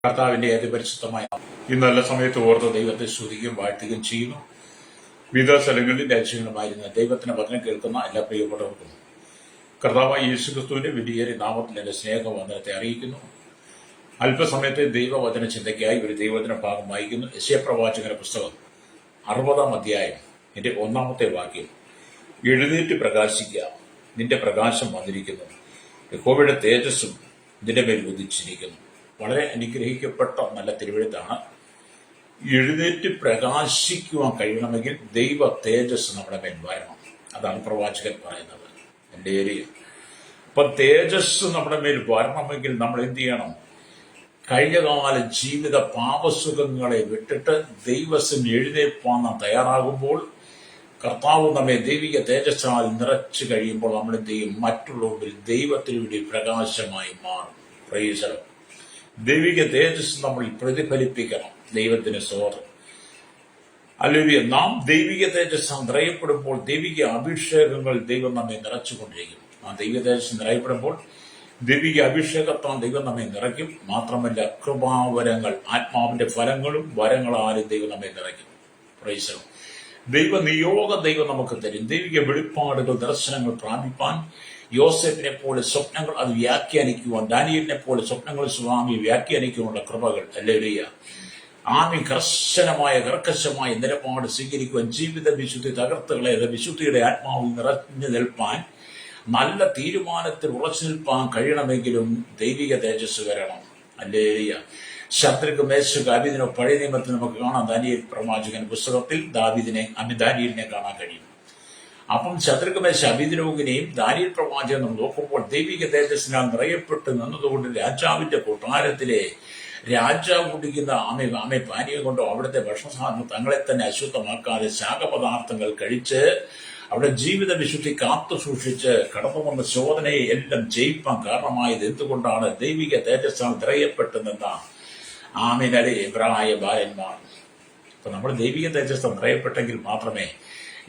കർത്താവിന്റെ അതിപരിശുദ്ധമായ ഈ നല്ല സമയത്ത് ഓർത്ത് ദൈവത്തെ സ്തുതിക്കുകയും വാഴ്ത്തുകയും ചെയ്യുന്നു. വിവിധ സ്ഥലങ്ങളിൽ രാജ്യങ്ങളുമായിരുന്ന ദൈവത്തിന്റെ വചനം കേൾക്കുന്ന എല്ലാ പ്രിയപ്പെട്ടവർക്കും കർത്താവായ യേശുക്രിസ്തുവിന്റെ വലിയേറിയ നാമത്തിൽ എന്റെ സ്നേഹവന്ദനത്തെ അറിയിക്കുന്നു. അല്പസമയത്തെ ദൈവവചന ചിന്തയ്ക്കായി ഒരു ദൈവവചന ഭാഗം വായിക്കുന്നു. യെശയ്യാപ്രവാചകന്റെ പുസ്തകം 60-ാം അധ്യായം എന്റെ 1-ാമത്തെ വാക്യം. എഴുന്നേറ്റ് പ്രകാശിക്കുക, നിന്റെ പ്രകാശം വന്നിരിക്കുന്നു, യഹോവയുടെ തേജസ്സും നിന്റെ മേൽ ഉദിച്ചിരിക്കുന്നു. വളരെ അനുഗ്രഹിക്കപ്പെട്ട നല്ല തിരുവെഴുത്താണ്. എഴുന്നേറ്റ് പ്രകാശിക്കുവാൻ കഴിയണമെങ്കിൽ ദൈവ തേജസ് നമ്മുടെ മേൽ വരണം. അതാണ് പ്രവാചകൻ പറയുന്നത്. എൻ്റെ ഏരിയ അപ്പൊ തേജസ് നമ്മുടെ മേൽ വരണമെങ്കിൽ നമ്മൾ എന്ത് ചെയ്യണം? കഴിഞ്ഞകാല ജീവിത പാപസുഖങ്ങളെ വിട്ടിട്ട് ദൈവത്തിന് എഴുന്നേൽപ്പാൻ നാം തയ്യാറാകുമ്പോൾ, കർത്താവ് നമ്മെ ദൈവിക തേജസ്സാൽ നിറച്ചു കഴിയുമ്പോൾ നമ്മൾ എന്ത് ചെയ്യും? മറ്റുള്ളവരിൽ ദൈവത്തിന് വേണ്ടി പ്രകാശമായി മാറും. പ്രൈസ്. ദൈവിക തേജസ് നമ്മൾ പ്രതിഫലിപ്പിക്കണം. ദൈവത്തിന് സ്തോത്രം. ഹല്ലേലൂയ. നാം ദൈവിക തേജസ് നിറയപ്പെടുമ്പോൾ ദൈവിക അഭിഷേകങ്ങൾ ദൈവം നമ്മെ നിറച്ചുകൊണ്ടിരിക്കും. ആ ദൈവിക തേജസ് നിറയപ്പെടുമ്പോൾ ദൈവിക അഭിഷേകത്താൽ ദൈവം നമ്മെ നിറയ്ക്കും. മാത്രമല്ല, കൃപാവരങ്ങൾ, ആത്മാവിന്റെ ഫലങ്ങളും വരങ്ങളാലും ദൈവം നമ്മെ നിറയ്ക്കും. പ്രൈസ്. ദൈവ നിയോഗം ദൈവം നമുക്ക് തരും. ദൈവിക വെളിപ്പാടുകൾ, ദർശനങ്ങൾ പ്രാപിപ്പാൻ യോസേഫിനെ പോലെ സ്വപ്നങ്ങൾ അത് വ്യാഖ്യാനിക്കുവാൻ, ദാനിയേലിനെ പോലെ സ്വപ്നങ്ങൾ സ്വാമി വ്യാഖ്യാനിക്കുവാനുള്ള കൃപകൾ. ഹല്ലേലൂയ. ആമി കർക്കശമായ നിലപാട് സ്വീകരിക്കുവാൻ, ജീവിത വിശുദ്ധി തകർത്തുകളെ വിശുദ്ധിയുടെ ആത്മാവിൽ നിറഞ്ഞു നിൽപ്പാൻ, നല്ല തീരുമാനത്തിൽ ഉറച്ചു നിൽപ്പാൻ കഴിയണമെങ്കിലും ദൈവിക തേജസ് വരണം. ഹല്ലേലൂയ. ശത്രുക്ക് മേശക്ക് അബീദിനോ പഴയ നിയമത്തിൽ നമുക്ക് കാണാം. ദാനിയേൽ പ്രവാചകൻ പുസ്തകത്തിൽ ദാനിയേലിനെ കാണാൻ കഴിയും. അപ്പം ശത്രുക്ക് മേശ അബീദിനോകിനെയും ദാനിയേൽ പ്രവാചകനും നോക്കുമ്പോൾ ദൈവിക തേജസ്സിനാൽ നിറയപ്പെട്ട് നിന്നതുകൊണ്ട് രാജാവിന്റെ കൊട്ടാരത്തിലെ രാജാവ് കുടിക്കുന്ന ആമെ പാനീയം കൊണ്ടോ അവിടുത്തെ ഭക്ഷണസാധനം തങ്ങളെ തന്നെ അശുദ്ധമാക്കാതെ ശാഖപദാർത്ഥങ്ങൾ കഴിച്ച് അവിടെ ജീവിത വിശുദ്ധി കാത്തു സൂക്ഷിച്ച് കടന്നു വന്ന ശോധനയെ എല്ലാം ജയിപ്പാൻ കാരണമായത് എന്തുകൊണ്ടാണ്? ദൈവിക തേജസ്സാൽ നിറയപ്പെട്ടു നിന്ന ആമിനലെ എബ്രായ ബാലന്മാർ. അപ്പൊ നമ്മൾ ദൈവിക തേജസ് നിറയപ്പെട്ടെങ്കിൽ മാത്രമേ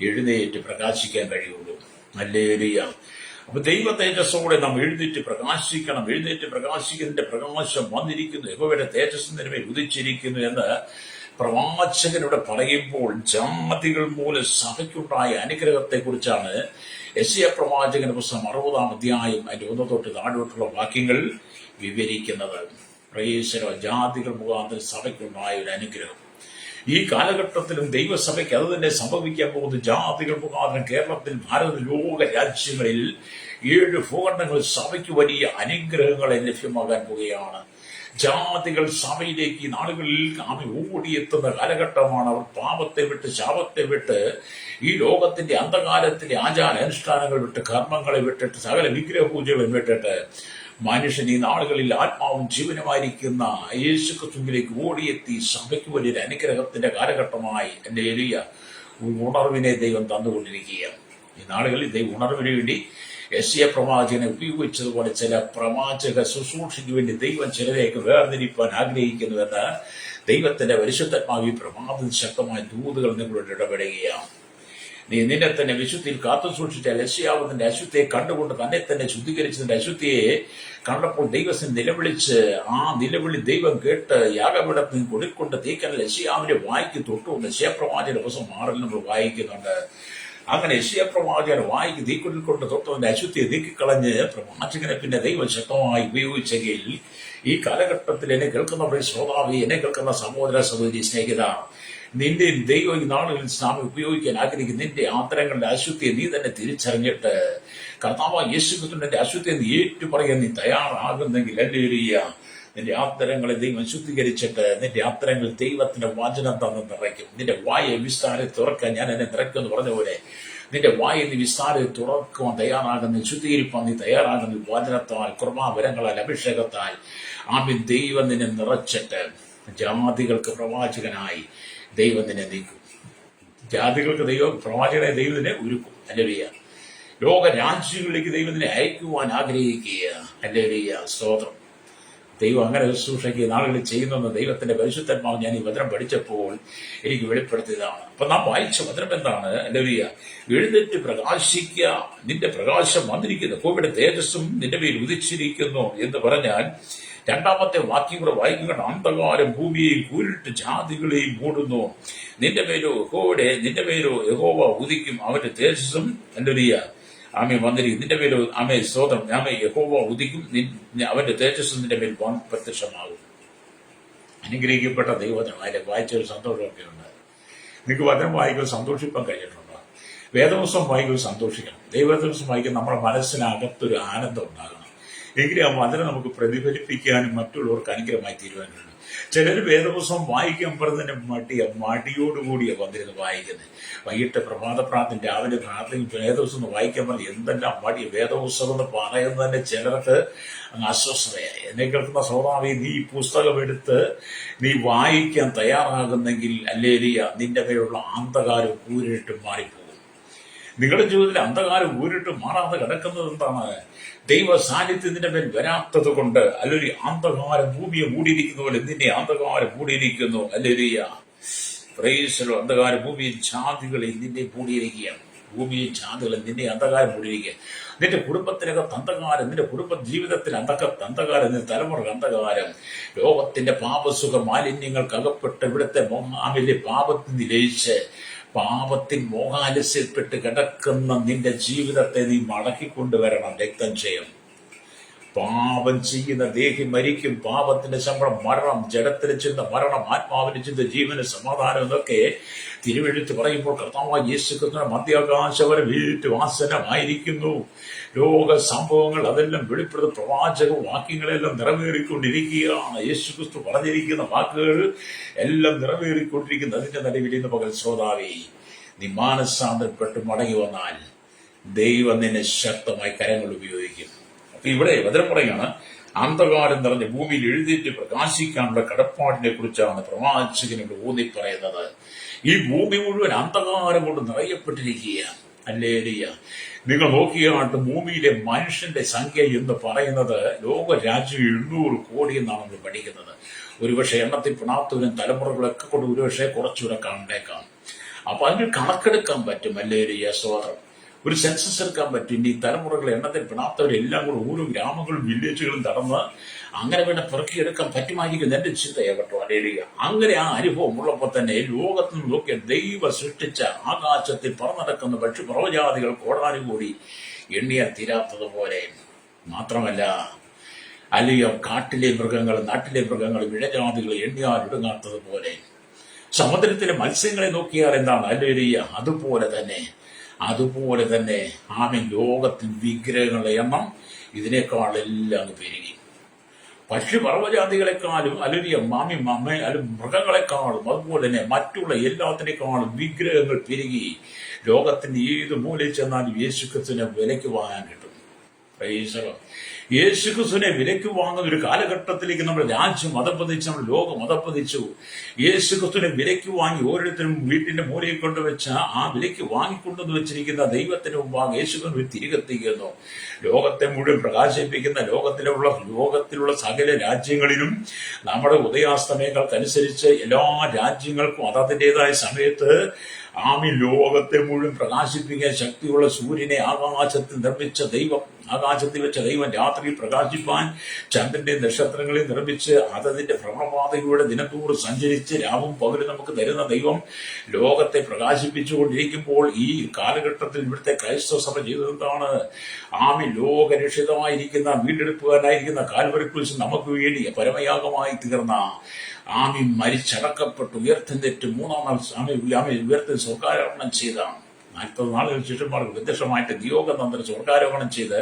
എഴുന്നേറ്റ് പ്രകാശിക്കാൻ കഴിയുള്ളൂ. ഹല്ലേലൂയ. അപ്പൊ ദൈവ തേജസ്സോടെ നാം എഴുന്നേറ്റ് പ്രകാശിക്കണം. എഴുന്നേറ്റ് പ്രകാശിക്കുന്നതിന്റെ പ്രകാശം വന്നിരിക്കുന്നു, യഹോവയുടെ തേജസ്സിന്റെ മേൽ ഉദിച്ചിരിക്കുന്നു എന്ന് പ്രവാചകനോട് പറയുമ്പോൾ ജാതികൾ മൂലം സഭയ്ക്കുണ്ടായ അനുഗ്രഹത്തെ കുറിച്ചാണ് യെശയ്യാ പ്രവാചകന്റെ പുസ്തകം 60-ാം അധ്യായം അതിന്റെ 1 തൊട്ട് താഴോട്ടുള്ള വാക്യങ്ങൾ വിവരിക്കുന്നത്. പ്രേക്ഷകരോ, ജാതികൾ മുഖാന്തരം സഭയ്ക്കുണ്ടായ ഒരു അനുഗ്രഹം. ഈ കാലഘട്ടത്തിലും ദൈവസഭയ്ക്ക് അത് തന്നെ സംഭവിക്കാൻ പോകുന്നത്. ജാതികൾ മുഖാന്തരം കേരളത്തിൽ, ഭാരത, ലോക രാജ്യങ്ങളിൽ 7 ഭൂഖണ്ഡങ്ങളിൽ സഭയ്ക്ക് വലിയ അനുഗ്രഹങ്ങൾ ലഭ്യമാകാൻ പോവുകയാണ്. ജാതികൾ സഭയിലേക്ക് ഈ നാളുകളിൽ ഓടിയെത്തുന്ന കാലഘട്ടമാണ്. അവർ പാപത്തെ വിട്ട്, ശാപത്തെ വിട്ട്, ഈ ലോകത്തിന്റെ അന്ധകാലത്തിലെ ആചാര അനുഷ്ഠാനങ്ങൾ വിട്ട്, കർമ്മങ്ങളെ വിട്ടിട്ട്, സകല വിഗ്രഹ പൂജകളും വിട്ടിട്ട് മനുഷ്യൻ ഈ നാളുകളിൽ ആത്മാവും ജീവനുമായിരിക്കുന്ന യേശുക്രിസ്തുവിലേക്ക് ഓടിയെത്തി സഭയ്ക്ക് വലിയൊരു അനുഗ്രഹത്തിന്റെ കാലഘട്ടമായി എന്റെ എളിയ ഉണർവിനെ ദൈവം തന്നുകൊണ്ടിരിക്കുകയാണ്. ഈ നാളുകളിൽ ദൈവം ഉണർവിന് വേണ്ടി യെശയ്യാ പ്രവാചകനെ ഉപയോഗിച്ചതുപോലെ ചില പ്രവാചക ശുശ്രൂഷയ്ക്ക് വേണ്ടി ദൈവം ചിലരെയൊക്കെ വേർതിരിപ്പാൻ ആഗ്രഹിക്കുന്നുവെന്ന് ദൈവത്തിന്റെ പരിശുദ്ധാത്മാവ് ഈ പ്രമാദത്തിൽ ശക്തമായ ദൂതുകൾ നിങ്ങളോട് ഇടപെടുകയാണ്. നീ നിന്നെ തന്നെ വിശുദ്ധിയിൽ കാത്തു സൂക്ഷിച്ചാൽ യെശയ്യാവിന്റെ അശുദ്ധിയെ കണ്ടുകൊണ്ട് തന്നെ തന്നെ ശുദ്ധീകരിച്ചതിന്റെ അശുദ്ധിയെ കണ്ടപ്പോൾ ദൈവത്തിന് നിലവിളിച്ച്, ആ നിലവിളി ദൈവം കേട്ട് യാഗപീഠത്തിൽ കൊടുക്കൊണ്ട് തീക്കനൽ യെശയ്യാവിന്റെ വായിക്ക് തൊട്ടു. യെശയ്യാ പ്രവാചകന്റെ പുസ്തകം 6-ൽ നമ്മൾ വായിക്കുന്നുണ്ട്. അങ്ങനെ യെശയ്യാ പ്രവാചകൻ വായിക്ക് തീക്കുള്ളിൽ കൊണ്ട് തൊട്ടതിന്റെ അശുദ്ധിയെ നീക്കിക്കളഞ്ഞ് പ്രവാചകനെ പിന്നെ ദൈവം ശക്തമായി ഉപയോഗിച്ചെങ്കിൽ ഈ കാലഘട്ടത്തിൽ എന്നെ കേൾക്കുന്ന ശ്രോതാവി, എന്നെ കേൾക്കുന്ന സഹോദര സഹോദരി, സ്നേഹിത, നിന്റെ ദൈവം ഈ നാളുകളിൽ സ്വാമി ഉപയോഗിക്കാൻ ആഗ്രഹിക്കുന്ന നിന്റെ ആന്തരങ്ങളുടെ അശുദ്ധിയെ നീ തന്നെ തിരിച്ചറിഞ്ഞിട്ട് കർത്താവ് യേശുക്രിസ്തുവിന്റെ അശുദ്ധിയെ നീ ഏറ്റുപറയാൻ നീ തയ്യാറാകുന്നെങ്കിൽ ഹല്ലേലൂയ, നിന്റെ ആന്തരങ്ങളെ ദൈവം ശുദ്ധീകരിച്ചിട്ട് നിന്റെ ആന്തരങ്ങൾ ദൈവത്തിന്റെ വചനം തന്ന് നിറയ്ക്കും. നിന്റെ വായെ വിസ്താരം തുറക്കാൻ ഞാൻ എന്നെ നിറയ്ക്കുമെന്ന് പറഞ്ഞ പോലെ നിന്റെ വായെ നീ വിസ്താരം തുറക്കുവാൻ തയ്യാറാകുന്ന, ശുദ്ധീകരിപ്പാൻ നീ തയ്യാറാകുന്ന വചനത്താൽ, കൃപാവരങ്ങളാൽ, അഭിഷേകത്താൽ ആമേൻ ദൈവം നിന്നെ നിറച്ചിട്ട് ജാതികൾക്ക് പ്രവാചകനായി ദൈവം നിന്നെ നീക്കും. ജാതികൾക്ക് പ്രവാചകനായി ദൈവത്തിനെ ഒരുക്കും. ഹല്ലേലൂയ. ലോക രാജ്യങ്ങളിലേക്ക് ദൈവത്തിനെ അയക്കുവാൻ ആഗ്രഹിക്കുക. ഹല്ലേലൂയ. സ്തോത്രം. ദൈവം അങ്ങനെ ശുശ്രൂഷയ്ക്ക് നാളുകളിൽ ചെയ്യുന്നെന്ന് ദൈവത്തിന്റെ പരിശുദ്ധാത്മാവ് ഞാൻ ഈ വചനം പഠിച്ചപ്പോൾ എനിക്ക് വെളിപ്പെടുത്തിയതാണ്. അപ്പൊ നാം വായിച്ച വചനം എന്താണ്? ഹല്ലേലൂയ. എഴുന്നേറ്റ് പ്രകാശിക്കുക, നിന്റെ പ്രകാശം വന്നിരിക്കുന്നു, യഹോവയുടെ തേജസ്സും നിന്റെ മേൽ ഉദിച്ചിരിക്കുന്നു എന്ന് പറഞ്ഞാൽ രണ്ടാമത്തെ വാക്യം കൂടെ വായിക്കുമ്പോൾ അന്ധകാരം ഭൂമിയെയും കൂരിട്ട് ജാതികളെയും മൂടുന്നു. നിന്റെ പേരോ യഹോവ ഉദിക്കും, അവന്റെ തേജസ്സും ഹല്ലേലൂയ ആമേ വന്നിരിക്കും. നിന്റെ പേരോ ആമേ സ്തോത്രം, ആമേ യഹോവ ഉദിക്കും, അവന്റെ തേജസ്സും നിന്റെ മേൽ പ്രത്യക്ഷമാകും. അനുഗ്രഹിക്കപ്പെട്ട ദൈവത്തിന് അതിലെ വായിച്ചൊരു സന്തോഷമൊക്കെ ഉണ്ട്. നിങ്ങൾക്ക് വചനം വായിക്കുമ്പോൾ സന്തോഷിപ്പാൻ കഴിഞ്ഞിട്ടുണ്ടോ? വേദപുസ്തകം വായിക്കുമ്പോൾ സന്തോഷിക്കണം. ദൈവദിവസം വായിക്കുമ്പോൾ നമ്മുടെ മനസ്സിനകത്തൊരു ആനന്ദം ഉണ്ടാകണം. എങ്കിലും ആ വചനം നമുക്ക് പ്രതിഫലിപ്പിക്കാനും മറ്റുള്ളവർക്ക് അനുഗ്രഹമായി തീരുവാനുണ്ട്. ചിലർ വേദപുസ്തകം വായിക്കാൻ പറഞ്ഞതിന്റെ മടിയോടുകൂടിയാണ് വന്നിരുന്ന് വായിക്കുന്നത്. വൈകിട്ട് പ്രഭാത പ്രാർത്ഥന, രാവിലെ പ്രാർത്ഥന, വേദപുസ്തകം വായിക്കാൻ പറഞ്ഞ് എന്തെല്ലാം മടി. വേദപുസ്തകം എന്ന് പറയുന്നത് തന്നെ ചിലർക്ക് അങ്ങ് അസ്വസ്ഥതയായി. എന്നെ കേൾക്കുന്ന സഹോദരനേ, നീ ഈ പുസ്തകം എടുത്ത് നീ വായിക്കാൻ തയ്യാറാകുന്നെങ്കിൽ ഹല്ലേലൂയ നിന്റെ മേലുള്ള അന്ധകാരം കൂരിട്ട് മാറിപ്പോകും. നിങ്ങളുടെ ജീവിതത്തിൽ അന്ധകാരം ഊരിട്ട് മാറാതെ കിടക്കുന്നത് എന്താണ്? ദൈവ സാന്നിധ്യത്തിന്റെ മേൽ വരാത്തത് കൊണ്ട്. അല്ലെങ്കിൽ അന്ധകാരം ഭൂമിയെ മൂടിയിരിക്കുന്ന പോലെ നിന്നെ അന്ധകാരം മൂടിയിരിക്കുന്നു. അല്ലെങ്കിൽ അന്ധകാര ഭൂമിയിൽ ജാതികളിൽ നിന്നെ മൂടിയിരിക്കുകയാണ്. ഭൂമിയിൽ ജാതികളിൽ നിന്നെ അന്ധകാരം മൂടിയിരിക്കുക. നിന്റെ കുടുംബത്തിനകത്ത് അന്ധകാരം, നിന്റെ കുടുംബ ജീവിതത്തിൽ അന്ധകാരം, നിന്റെ തലമുറ അന്ധകാരം. ലോകത്തിന്റെ പാപസുഖ മാലിന്യങ്ങൾക്ക് അകപ്പെട്ട് ഇവിടുത്തെ പാപത്തിന് ലയിച്ച് പാപത്തിൽ മോഹാലസ്യപ്പെട്ട് കിടക്കുന്ന നിന്റെ ജീവിതത്തെ നീ മടക്കിക്കൊണ്ടുവരണം. രക്തം ചെയ്യും. പാപം ചെയ്യുന്ന ദേഹി മരിക്കും. പാപത്തിന്റെ ശമ്പളം മരണം. ജഡത്തിന് ചിന്ത മരണം, ആത്മാവിന് ചിന്ത ജീവന് സമാധാനം എന്നൊക്കെ തിരുവെഴുത്ത് പറയുമ്പോൾ കർത്താവായ യേശു ക്രിസ്തുവിന്റെ മധ്യാകാശവരെ വീട്ടുവാസനമായിരിക്കുന്നു. ലോക സംഭവങ്ങൾ അതെല്ലാം വെളിപ്പെടുത്ത പ്രവാചക വാക്യങ്ങളെല്ലാം നിറവേറിക്കൊണ്ടിരിക്കുകയാണ്. യേശു ക്രിസ്തു പറഞ്ഞിരിക്കുന്ന വാക്കുകൾ എല്ലാം നിറവേറിക്കൊണ്ടിരിക്കുന്നു. അതിന്റെ നടുവിൽ ഇന്ന് പകൽ ശ്രോതാവേ, നീ മാനസാന്തരപ്പെട്ട് മടങ്ങി വന്നാൽ ദൈവം നിന്നെ ശക്തമായി കരങ്ങൾ ഉപയോഗിക്കും. അപ്പൊ ഇവിടെ വചനം പറയാണ്, അന്ധകാരം നിറഞ്ഞ ഭൂമിയിൽ എഴുന്നേറ്റ് പ്രകാശിക്കാനുള്ള കടപ്പാടിനെ കുറിച്ചാണ് പ്രവാചകനോട് ഊന്നി പറയുന്നത്. ഈ ഭൂമി മുഴുവൻ അന്ധകാരം കൊണ്ട് നിറയപ്പെട്ടിരിക്കുകയാണ്. ഹല്ലേലൂയ. നിങ്ങൾ നോക്കിയാട്ട് ഭൂമിയിലെ മനുഷ്യന്റെ സംഖ്യ എന്ന് പറയുന്നത് ലോകരാജ്യം 800 കോടി എന്നാണ് നമ്മൾ പഠിക്കുന്നത്. ഒരുപക്ഷെ എണ്ണത്തിൽ പിണാത്തവരും തലമുറകളൊക്കെ കൊണ്ട് ഒരുപക്ഷെ കുറച്ചുകൂടെ കണ്ടേക്കാം. അപ്പൊ അതിന് കണക്കെടുക്കാൻ പറ്റും. ഹല്ലേലൂയ സ്തോത്രം. ഒരു സെൻസസ് എടുക്കാൻ പറ്റും. ഇനി തലമുറകൾ എണ്ണത്തിൽ പിണാത്തവരെല്ലാം കൂടെ ഓരോ ഗ്രാമങ്ങളും വില്ലേജുകളും നടന്ന് അങ്ങനെ വേണ്ട പെറുക്കിയെടുക്കാൻ പറ്റുമായിരിക്കും എന്റെ ചിന്തയാകട്ടോ. ഹല്ലേലൂയ. അങ്ങനെ ആ അനുഭവം ഉള്ളപ്പോൾ തന്നെ ലോകത്തിൽ നിന്ന് നോക്കിയ ദൈവം സൃഷ്ടിച്ച ആകാശത്തിൽ പറന്നടക്കുന്ന പക്ഷിപർവ്വജാതികൾ കോടാനുകൂടി എണ്ണിയാൽ തീരാത്തതുപോലെ. മാത്രമല്ല അല്ലെങ്കിൽ കാട്ടിലെ മൃഗങ്ങളും നാട്ടിലെ മൃഗങ്ങളും ഇഴജാതികൾ എണ്ണിയാൽ ഒടുങ്ങാത്തതുപോലെ. സമുദ്രത്തിലെ മത്സ്യങ്ങളെ നോക്കിയാൽ എന്താണ്? ഹല്ലേലൂയ. അതുപോലെ തന്നെ ആമേൻ ലോകത്തിൽ വിഗ്രഹങ്ങളുടെ എണ്ണം ഇതിനേക്കാളെല്ലാം പെരുകി. പക്ഷി പർവ്വജാതികളെക്കാളും അല്ലെങ്കിൽ മൃഗങ്ങളെക്കാളും അതുപോലെ തന്നെ മറ്റുള്ള എല്ലാത്തിനേക്കാളും വിഗ്രഹങ്ങൾ പെരുകി. ലോകത്തിന്റെ ഏത് മൂലയിൽ ചെന്നാലും യേശുക്രിസ്തുവിനെ വിലയ്ക്ക് വാങ്ങാൻ കിട്ടും. യേശുക്രിസ്തുവിനെ വിലയ്ക്ക് വാങ്ങുന്ന ഒരു കാലഘട്ടത്തിലേക്ക് നമ്മുടെ രാജ്യം മതപ്പതിച്ചു, നമ്മുടെ ലോകം മതപ്പതിച്ചു. യേശുക്രിസ്തുവിനെ വിലയ്ക്ക് വാങ്ങി ഓരോരുത്തരും വീട്ടിന്റെ മൂലയിൽ കൊണ്ടുവച്ച ആ വിലയ്ക്ക് വാങ്ങിക്കൊണ്ടുവന്ന് വെച്ചിരിക്കുന്ന ദൈവത്തിന് മുമ്പാകെ യേശുക്രിസ്തു തിരികെത്തിക്കുന്നു. ലോകത്തെ മുഴുവൻ പ്രകാശിപ്പിക്കുന്ന ലോകത്തിലുള്ള സകല രാജ്യങ്ങളിലും നമ്മുടെ ഉദയാസ്തമയങ്ങൾക്കനുസരിച്ച് എല്ലാ രാജ്യങ്ങൾക്കും അതതിൻ്റെതായ സമയത്ത് ലോകത്തെ മുഴുവൻ പ്രകാശിപ്പിക്കാൻ ശക്തിയുള്ള സൂര്യനെ ആകാശത്തിൽ വെച്ച ദൈവം രാത്രിയിൽ പ്രകാശിപ്പാൻ ചന്ദ്രന്റെ നക്ഷത്രങ്ങളെ നിർമ്മിച്ച് അതതിന്റെ ഭ്രമണപാതയിലൂടെ ദിനത്തോട് സഞ്ചരിച്ച് രാവും പകലും നമുക്ക് തരുന്ന ദൈവം ലോകത്തെ പ്രകാശിപ്പിച്ചുകൊണ്ടിരിക്കുമ്പോൾ ഈ കാലഘട്ടത്തിൽ ഇവിടുത്തെ ക്രൈസ്തവ സഭ ചെയ്തതെന്താണ്? ലോകരക്ഷിതമായിരിക്കുന്ന വീണ്ടെടുപ്പുകാരനായിരിക്കുന്ന കാൽവരി ക്രൂശ് നമുക്ക് വേണ്ടി പരമയാഗമായി തീർന്ന മരിച്ചടക്കപ്പെട്ട് ഉയർത്തെഴുന്നേറ്റ് ഉയർത്തി സ്വർഗാരോഹണം ചെയ്ത 40 നാളുകൾ ശിഷ്യന്മാർക്ക് വ്യത്യസ്തമായിട്ട് നിയോഗതന്ത്രം സ്വർഗാരോഹണം ചെയ്ത്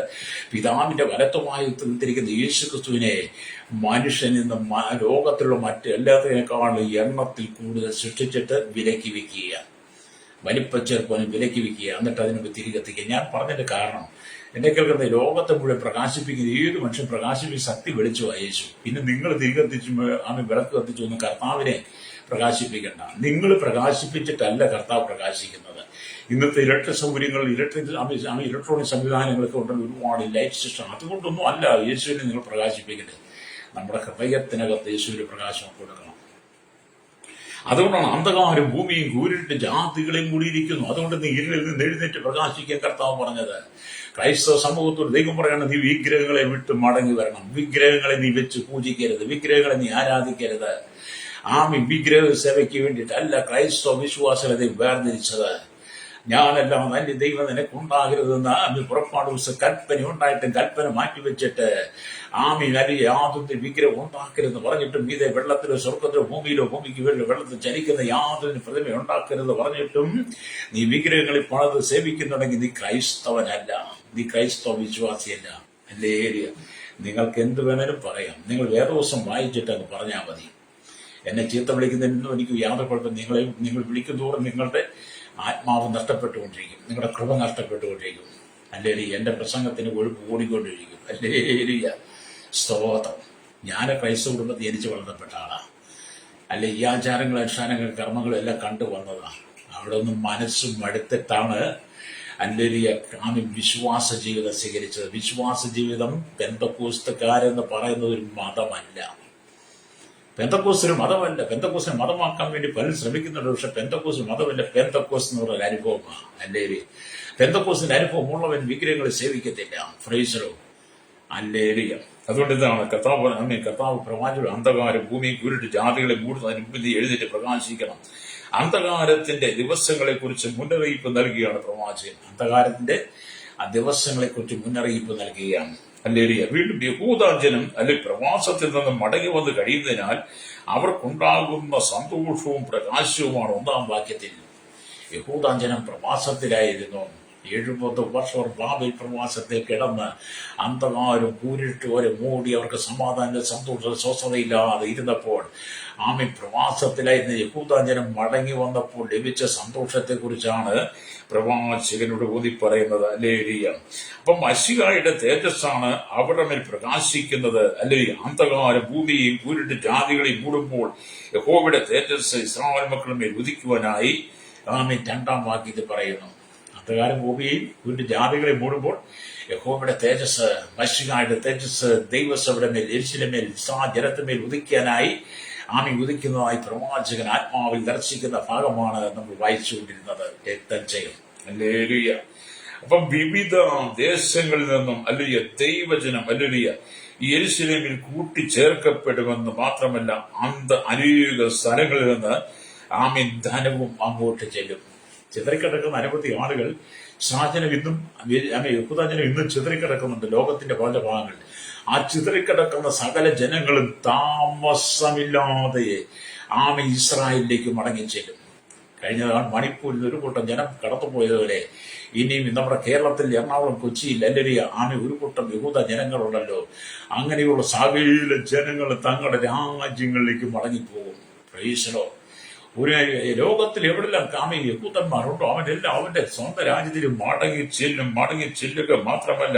പിതാവിന്റെ വലത്തുമായി തീർത്തിരിക്കുന്ന യേശുക്രിസ്തുവിനെ മനുഷ്യൻ ഇന്ന് ലോകത്തിലുള്ള മറ്റ് എല്ലാത്തിനേക്കാളും എണ്ണത്തിൽ കൂടുതൽ സൃഷ്ടിച്ചിട്ട് വിലക്കി വെക്കുക, വലിപ്പച്ചേർപ്പനും വിലക്കി വെക്കുക, എന്നിട്ട് അതിനൊക്കെ തിരികെത്തിക്കുക. ഞാൻ പറഞ്ഞതിന്റെ കാരണം എന്നെ കേൾക്കുന്ന ലോകത്തെ മുഴുവൻ പ്രകാശിപ്പിക്കുന്ന ഏത് മനുഷ്യൻ പ്രകാശിപ്പിക്കുന്ന ശക്തി വെളിച്ചു യേശു. പിന്നെ നിങ്ങൾ തിരികെത്തിച്ചു വിളക്ക് കത്തിച്ചു ഒന്ന് കർത്താവിനെ പ്രകാശിപ്പിക്കണ്ട. നിങ്ങൾ പ്രകാശിപ്പിച്ചിട്ടല്ല കർത്താവ് പ്രകാശിക്കുന്നത്. ഇന്നത്തെ ഇലക്ട്രിക് സൗകര്യങ്ങൾ ഇലക്ട്രോണിക് സംവിധാനങ്ങളൊക്കെ ഉണ്ടെങ്കിൽ ഒരുപാട് ലൈറ്റ് സിസ്റ്റം, അതുകൊണ്ടൊന്നും അല്ല യേശുവിനെ നിങ്ങൾ പ്രകാശിപ്പിക്കരുത്. നമ്മുടെ ഹൃദയത്തിനകത്ത് യേശുവിന്റെ പ്രകാശം കൊടുക്കണം. അതുകൊണ്ടാണ് അന്ധകാരം ഭൂമിയും കൂരിട്ട് ജാതികളെയും കൂടിയിരിക്കുന്നു. അതുകൊണ്ട് നീ ഇരുളിൽ നിന്ന് എഴുന്നേറ്റ് പ്രകാശിക്കാൻ കർത്താവ് പറഞ്ഞത്. ക്രൈസ്തവ സമൂഹത്തോട് ദൈവം പറയണം, നീ വിഗ്രഹങ്ങളെ വിട്ട് മടങ്ങി വരണം. വിഗ്രഹങ്ങളെ നീ വെച്ച് പൂജിക്കരുത്, വിഗ്രഹങ്ങളെ നീ ആരാധിക്കരുത്. വിഗ്രഹ സേവയ്ക്ക് വേണ്ടിയിട്ടല്ല ക്രൈസ്തവ വിശ്വാസത്തെ വേർതിരിച്ചത്. ഞാനെല്ലാം നല്ല ദൈവം നിനക്കുണ്ടാകരുതെന്ന് പുറപ്പാട് ദിവസം കൽപ്പന ഉണ്ടായിട്ടും കൽപ്പന മാറ്റിവെച്ചിട്ട് നല്ല യാതൊരു വിഗ്രഹം ഉണ്ടാക്കരുതെന്ന് പറഞ്ഞിട്ടും ഇതേ വെള്ളത്തിലോ സ്വർഗത്തിലോ ഭൂമിയിലോ ഭൂമിക്ക് വെള്ളത്തിൽ ചലിക്കുന്ന യാതൊരു പ്രതിമ ഉണ്ടാക്കരുത് പറഞ്ഞിട്ടും നീ വിഗ്രഹങ്ങളിൽ പണത് സേവിക്കുന്നുണ്ടെങ്കിൽ നീ ക്രൈസ്തവനല്ല, നീ ക്രൈസ്തവ വിശ്വാസിയല്ല. അല്ലേ? നിങ്ങൾക്ക് എന്ത് വേണേലും പറയാം, നിങ്ങൾ വേദോസം വായിച്ചിട്ട് അങ്ങ് പറഞ്ഞാൽ മതി. എന്നെ ചീത്ത വിളിക്കുന്നതിനൊന്നും എനിക്ക് യാതൊരു കുഴപ്പം. നിങ്ങൾ വിളിക്കുന്നതോറും നിങ്ങളുടെ ആത്മാവ് നഷ്ടപ്പെട്ടുകൊണ്ടിരിക്കും, നിങ്ങളുടെ കൃപ നഷ്ടപ്പെട്ടുകൊണ്ടിരിക്കും. അല്ലേ? എന്റെ പ്രസംഗത്തിന് കൊഴുപ്പ് കൂടിക്കൊണ്ടിരിക്കും. അല്ലേ? സ്തോത്രം. ഞാൻ ക്രൈസ്തവ കുടുംബത്തിൽ ജനിച്ച് വളർന്നപ്പെട്ട ആളാണ്. അല്ലെ? ഈ ആചാരങ്ങൾ അനുഷ്ഠാനങ്ങൾ കർമ്മങ്ങളും എല്ലാം കണ്ടുവന്നതാണ്. അവിടെ ഒന്നും മനസ്സും മടുത്തിട്ടാണ് വിശ്വാസ ജീവിതം സ്വീകരിച്ചത്. വിശ്വാസ ജീവിതം പെന്തക്കോസ്തുകാരെന്ന് പറയുന്നത് ഒരു മതമല്ല. പെന്തക്കോസ്തൊരു മതമല്ല. പെന്തക്കോസിനെ മതമാക്കാൻ വേണ്ടി പലരും ശ്രമിക്കുന്നുണ്ട്. പക്ഷെ പെന്തക്കോസ് മതമല്ല, പെന്തക്കോസ് എന്ന് പറയുന്ന അനുഭവമാണ്. അല്ലേ? പെന്തക്കോസിന്റെ അനുഭവം ഉള്ളവൻ വിഗ്രഹങ്ങളെ സേവിക്കത്തില്ല. ഫ്രൈസലോ. അല്ലേ? അതുകൊണ്ട് ഇതാണ് കർത്താവ് പ്രവാചകൻ അന്ധകാരം ഭൂമിയെ കൂരിട്ട് ജാതികളെ മൂടുന്നതിന് മുമ്പ് നീ എഴുന്നേറ്റ് പ്രകാശിക്കണം. അന്ധകാരത്തിന്റെ ദിവസങ്ങളെ കുറിച്ച് മുന്നറിയിപ്പ് നൽകുകയാണ് പ്രവാചകൻ. അന്ധകാരത്തിന്റെ ആ ദിവസങ്ങളെ കുറിച്ച് മുന്നറിയിപ്പ് നൽകുകയാണ്. അല്ലേറിയ. വീണ്ടും യഹൂദാജനം പ്രവാസത്തിൽ നിന്ന് മടങ്ങി വന്ന് കഴിയുന്നതിനാൽ അവർക്കുണ്ടാകുന്ന സന്തോഷവും പ്രകാശവുമാണ് 1-ാം വാക്യത്തിൽ. യഹൂദാജനം പ്രവാസത്തിലായിരുന്നു. 70 വർഷം ബാബേൽ പ്രവാസത്തിൽ കിടന്ന് അന്ധകാരം കൂരിട്ട് വരെ മൂടി അവർക്ക് സമാധാന സന്തോഷ സ്വസ്ഥതയില്ലാതെ ഇരുന്നപ്പോൾ പ്രവാസത്തിലായിരുന്ന യഹൂദാജനം മടങ്ങി വന്നപ്പോൾ ലഭിച്ച സന്തോഷത്തെക്കുറിച്ചാണ് പ്രവാചകനോട് ഊതി പറയുന്നത്. അല്ലേരിയ. അപ്പം മശിഹായുടെ തേജസ്സാണ് അവിടെ മേൽ പ്രകാശിക്കുന്നത്. അല്ലേ? അന്ധകാരം ഭൂമിയെയും കൂരിട്ട് ജാതികളെയും മൂടുമ്പോൾ യഹോവയുടെ തേജസ് ഇസ്രായേൽ മക്കളുടെ മേൽ ഉദിക്കുവാനായി 2-ാം വാക്യത്തിൽ പറയുന്നു. അന്ധകാരം ഭൂമിയെയും കൂരിട്ട് ജാതികളെ മൂടുമ്പോൾ യഹോവയുടെ തേജസ്, മശിഹായുടെ തേജസ് ദൈവസഭയുടെ മേൽ യെരൂശലേമിന്റെ മേൽ ജനത്തിന്മേൽ ഉദിക്കാനായി ഉദിക്കുന്നതായി പ്രവാചകൻ ആത്മാവിൽ ദർശിക്കുന്ന ഭാഗമാണ് നമ്മൾ വായിച്ചുകൊണ്ടിരുന്നത്. ഹല്ലേലൂയ. അപ്പം വിവിധ ദേശങ്ങളിൽ നിന്നും ദൈവജനം യെരൂശലേമിൽ കൂട്ടിച്ചേർക്കപ്പെടുമെന്ന് മാത്രമല്ല അനേക സ്ഥലങ്ങളിൽ നിന്ന് ധനവും അങ്ങോട്ട് ചെല്ലും. ചിതറിക്കിടക്കുന്ന അനവധി ആളുകൾ യഹൂദാജനം ഇന്നും ചിതറിക്കിടക്കുന്നുണ്ട് ലോകത്തിന്റെ പല ഭാഗങ്ങളിൽ. ആ ചിതറിക്കിടക്കുന്ന സകല ജനങ്ങളും താമസമില്ലാതെ ഇസ്രായേലിലേക്ക് മടങ്ങിച്ചേരും. കഴിഞ്ഞ മണിപ്പൂരിൽ ഒരു കൂട്ടം ജനം കടന്നുപോയതുപോലെ ഇനിയും നമ്മുടെ കേരളത്തിൽ എറണാകുളം കൊച്ചിയിൽ എല്ലാവരും ഒരു കൂട്ടം യഹൂദ ജനങ്ങളുണ്ടല്ലോ. അങ്ങനെയുള്ള സകല ജനങ്ങൾ തങ്ങളുടെ രാജ്യങ്ങളിലേക്ക് മടങ്ങിപ്പോകും. പ്രൈസലോ. ഒരു ലോകത്തിൽ എവിടെല്ലാം യഹൂദന്മാരുണ്ടോ അവനെല്ലാം അവന്റെ സ്വന്തം രാജ്യത്തിൽ മടങ്ങി ചെല്ലുക മാത്രമല്ല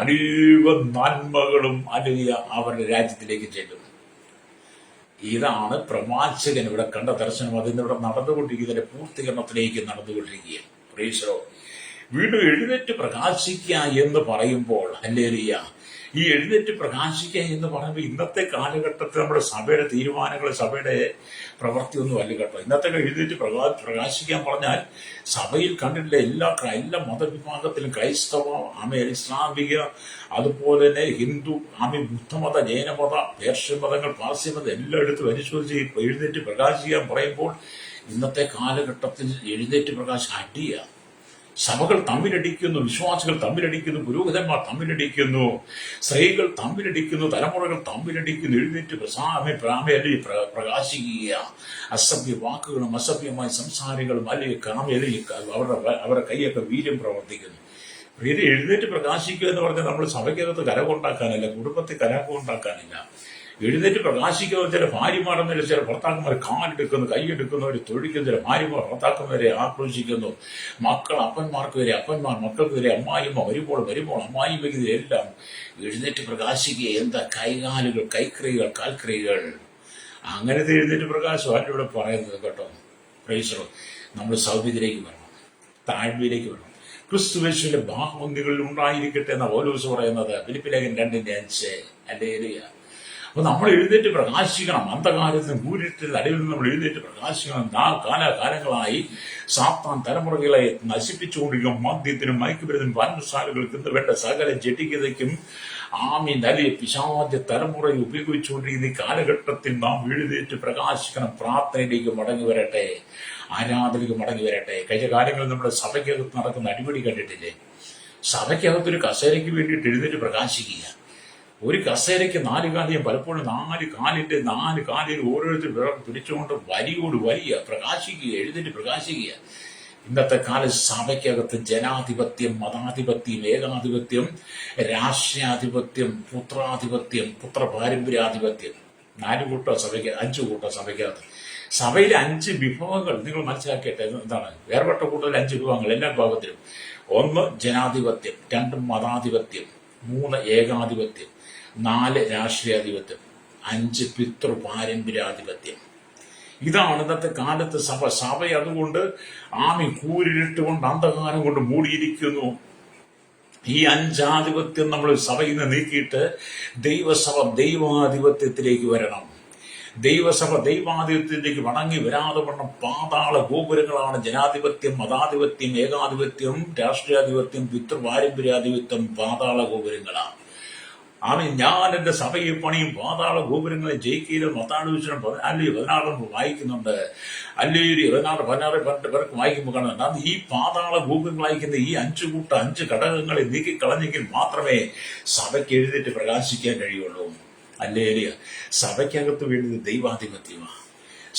അനേക നന്മകളും അവരുടെ രാജ്യത്തിലേക്ക് ചെല്ലും. ഇതാണ് പ്രവാചകൻ ഇവിടെ കണ്ട ദർശനം. അതിന്നിവിടെ നടന്നുകൊണ്ടിരിക്കുന്നതിന്റെ പൂർത്തീകരണത്തിലേക്ക് നടന്നുകൊണ്ടിരിക്കുകയാണ്. പ്രൈസലോ. വീണ്ടും എഴുന്നേറ്റ് പ്രകാശിക്കുക എന്ന് പറയുമ്പോൾ ഹല്ലേലൂയ, ഈ എഴുന്നേറ്റ് പ്രകാശിക്കുക എന്ന് പറയുമ്പോൾ ഇന്നത്തെ കാലഘട്ടത്തിൽ നമ്മുടെ സഭയുടെ തീരുമാനങ്ങൾ, സഭയുടെ പ്രവൃത്തിയൊന്നും അല്ല കേട്ടോ. ഇന്നത്തെ എഴുന്നേറ്റ് പ്രകാശിക്കാൻ പറഞ്ഞാൽ സഭയിൽ കണ്ടിട്ടില്ല എല്ലാ മതവിഭാഗത്തിലും ക്രൈസ്തവ, ഇസ്ലാമിക, അതുപോലെ തന്നെ ഹിന്ദു, ബുദ്ധമത, ജൈനമത, പേർഷ്യൻ മതങ്ങൾ, പാർസി മതം എല്ലായിടത്തും അനുസരിച്ച് എഴുന്നേറ്റ് പ്രകാശിക്കാൻ പറയുമ്പോൾ ഇന്നത്തെ കാലഘട്ടത്തിൽ എഴുന്നേറ്റ് അടിയ സഭകൾ തമ്മിലടിക്കുന്നു, വിശ്വാസികൾ തമ്മിലടിക്കുന്നു, പുരോഹിതന്മാർ തമ്മിലടിക്കുന്നു, സ്ത്രീകൾ തമ്മിലടിക്കുന്നു, തലമുറകൾ തമ്മിലടിക്കുന്നു. എഴുന്നേറ്റ് പ്രകാശിക്കുക. അസഭ്യ വാക്കുകളും അസഭ്യമായ സംസാരികളും അവരുടെ കൈയൊക്കെ വീര്യം പ്രവർത്തിക്കുന്നു. എഴുന്നേറ്റ് പ്രകാശിക്കുക എന്ന് പറഞ്ഞാൽ നമ്മൾ സഭയ്ക്കകത്ത് കരകൊണ്ടാക്കാനല്ല, കുടുംബത്തിൽ കരകൊണ്ടാക്കാനില്ല. എഴുന്നേറ്റ് പ്രകാശിക്കുക. ചില ഭാര്യമാരെന്നില്ല, ചില ഭർത്താക്കന്മാർ കാലെടുക്കുന്നു, കൈയെടുക്കുന്നവർ തൊഴിക്കുന്നു, ചില ഭാര്യമാർ ഭർത്താക്കന്മാരെ ആക്രോശിക്കുന്നു, മക്കൾ അപ്പന്മാർക്ക് വരെ, അപ്പന്മാർ മക്കൾക്ക് വരെ, അമ്മായിമ്മ വരുമ്പോൾ അമ്മായിമ്മയ്ക്ക് എല്ലാം എഴുന്നേറ്റ് പ്രകാശിക്കുക. എന്താ കൈകാലുകൾ, കൈക്രിയകൾ, കാൽക്രിയകൾ, അങ്ങനത്തെ എഴുന്നേറ്റ് പ്രകാശം ആരും ഇവിടെ പറയുന്നത് കേട്ടോ. പ്രൈസലോ. നമ്മൾ സൗമ്യത്തിലേക്ക് വരണം, താഴ്മയിലേക്ക് വരണം. ക്രിസ്തുവേശുവിന്റെ ഭാഗങ്ങളിൽ ഉണ്ടായിരിക്കട്ടെ എന്ന പൗലോസ് പറയുന്നത് ഫിലിപ്പിലേഖനം 2:5. ഹല്ലേലൂയ. അപ്പൊ നമ്മൾ എഴുന്നേറ്റ് പ്രകാശിക്കണം. അന്ധകാരത്തിന് കൂരിട്ടിൽ അടിയിൽ നിന്ന് നമ്മൾ എഴുന്നേറ്റ് പ്രകാശിക്കണം. കാലാകാലങ്ങളായി സാത്താൻ തലമുറകളെ നശിപ്പിച്ചുകൊണ്ടിരിക്കും. മദ്യത്തിനും മയക്കുമരുന്നിനും പാനശാലകൾക്കും വേണ്ട സകല ജഡികതയ്ക്കും വലിയ പിശാച തലമുറയെ ഉപയോഗിച്ചുകൊണ്ടിരിക്കുന്ന ഈ കാലഘട്ടത്തിൽ നാം എഴുന്നേറ്റ് പ്രകാശിക്കണം. പ്രാർത്ഥനയിലേക്ക് മടങ്ങി വരട്ടെ, ആരാധനയ്ക്ക് മടങ്ങി വരട്ടെ. കഴിഞ്ഞ കാലങ്ങളിൽ നമ്മുടെ സഭയ്ക്കകത്ത് നടക്കുന്ന അടിപൊളി കണ്ടിട്ടില്ലേ? സഭയ്ക്കകത്തൊരു കസേരയ്ക്ക് വേണ്ടിയിട്ട് എഴുന്നേറ്റ് പ്രകാശിക്കുക. ഒരു കസേരയ്ക്ക് 4 കാലിയും പലപ്പോഴും 4 കാലിൽ ഓരോരുത്തർ പിടിച്ചുകൊണ്ട് വലിയോട് വലിയ പ്രകാശിക്കുക, എഴുന്നേറ്റ് പ്രകാശിക്കുക. ഇന്നത്തെ കാലം സഭയ്ക്കകത്ത് ജനാധിപത്യം, മതാധിപത്യം, ഏകാധിപത്യം, രാഷ്ട്രീയാധിപത്യം, പുത്ര പാരമ്പര്യാധിപത്യം, 4 കൂട്ടം സഭയ്ക്ക്, 5 കൂട്ടം സഭയ്ക്കകത്ത്. സഭയിലെ 5 വിഭവങ്ങൾ നിങ്ങൾ മനസ്സിലാക്കിയിട്ട് എന്താണ്? വേർപെട്ട കൂട്ടത്തിൽ 5 വിഭവങ്ങൾ എല്ലാ വിഭാഗത്തിലും. 1 ജനാധിപത്യം, 2 മതാധിപത്യം, 3 ഏകാധിപത്യം, 4 രാഷ്ട്രീയാധിപത്യം, 5 പിതൃ പാരമ്പര്യാധിപത്യം. ഇതാണ് ഇന്നത്തെ കാലത്ത് സഭ അതുകൊണ്ട് കൂരിട്ടുകൊണ്ട് അന്ധകാരം കൊണ്ട് മൂടിയിരിക്കുന്നു. ഈ 5 ആധിപത്യം നമ്മൾ സഭയിൽ നിന്ന് നീക്കിയിട്ട് ദൈവസഭ ദൈവാധിപത്യത്തിലേക്ക് വരണം. ദൈവസഭ ദൈവാധിപത്യത്തിലേക്ക് മടങ്ങി വരാതെ വണ്ണം പാതാള ഗോപുരങ്ങളാണ് ജനാധിപത്യം, മതാധിപത്യം, ഏകാധിപത്യം, രാഷ്ട്രീയാധിപത്യം, പിതൃ പാരമ്പര്യാധിപത്യം. പാതാള ഗോപുരങ്ങളാണ്. ഞാൻ എന്റെ സഭയെ പണിയും പാതാള ഗോപുരങ്ങളെ ജയിക്കയിലും 14 വായിക്കുന്നുണ്ട്. അല്ലെങ്കിൽ 16 പേർക്ക് വായിക്കുമ്പോൾ കാണുന്നുണ്ട്. അത് ഈ പാതാള ഗോപുരങ്ങൾ വായിക്കുന്ന ഈ 5 ഘടകങ്ങളെ നീക്കിക്കളഞ്ഞെങ്കിൽ മാത്രമേ സഭയ്ക്ക് എഴുന്നേറ്റ് പ്രകാശിക്കാൻ കഴിയുള്ളൂ. അല്ലേലിയ. സഭയ്ക്കകത്ത് വേണ്ടത് ദൈവാധിപത്യമാണ്.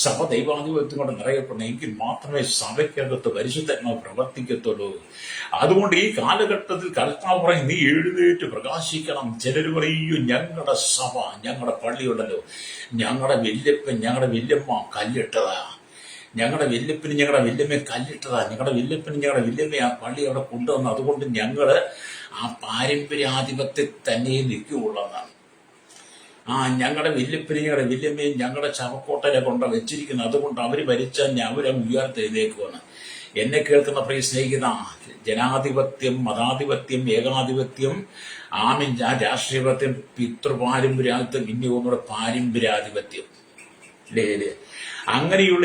സഭ ദൈവാധിപത്യം കൊണ്ട് നിറയപ്പെടണമെങ്കിൽ മാത്രമേ സഭയ്ക്കകത്ത് പരിശുദ്ധാത്മാവ് പ്രവർത്തിക്കത്തുള്ളൂ. അതുകൊണ്ട് ഈ കാലഘട്ടത്തിൽ കർത്താവ് പറയും, നീ എഴുന്നേറ്റ് പ്രകാശിക്കണം. ചിലർ പറയും, ഞങ്ങളുടെ സഭ, ഞങ്ങളുടെ പള്ളിയുണ്ടല്ലോ, ഞങ്ങളുടെ വല്യപ്പൻ, ഞങ്ങളുടെ വല്യമ്മ കല്ലിട്ടതാ, ഞങ്ങളുടെ വല്യപ്പന് ഞങ്ങളുടെ വല്യമ്മയെ കല്ലിട്ടതാ, ഞങ്ങളുടെ വല്യപ്പന് ഞങ്ങളുടെ വല്യമ്മയെ ആ പള്ളി അവിടെ കൊണ്ടുവന്നു, അതുകൊണ്ട് ഞങ്ങള് ആ പാരമ്പര്യാധിപത്യത്തിൽ തന്നെ നിൽക്കുകയുള്ളതാണ്. ഞങ്ങളുടെ വല്യപ്പനും ഞങ്ങളുടെ വല്യമ്മയും ഞങ്ങളുടെ ശവക്കോട്ടനെ കൊണ്ട് വെച്ചിരിക്കുന്നത്, അതുകൊണ്ട് അവര് ഭരിച്ചാൽ അവരെ ഉയർത്തെഴുന്നേക്കുവാണ്. എന്നെ കേൾക്കുന്ന പ്രിയ സ്നേഹിത, ജനാധിപത്യം, മതാധിപത്യം, ഏകാധിപത്യം, രാഷ്ട്രീയപത്യം, പിതൃപാരമ്പര്യാധിപത്യം, ഇനി ഒന്നുകൂടെ പാരമ്പര്യാധിപത്യം,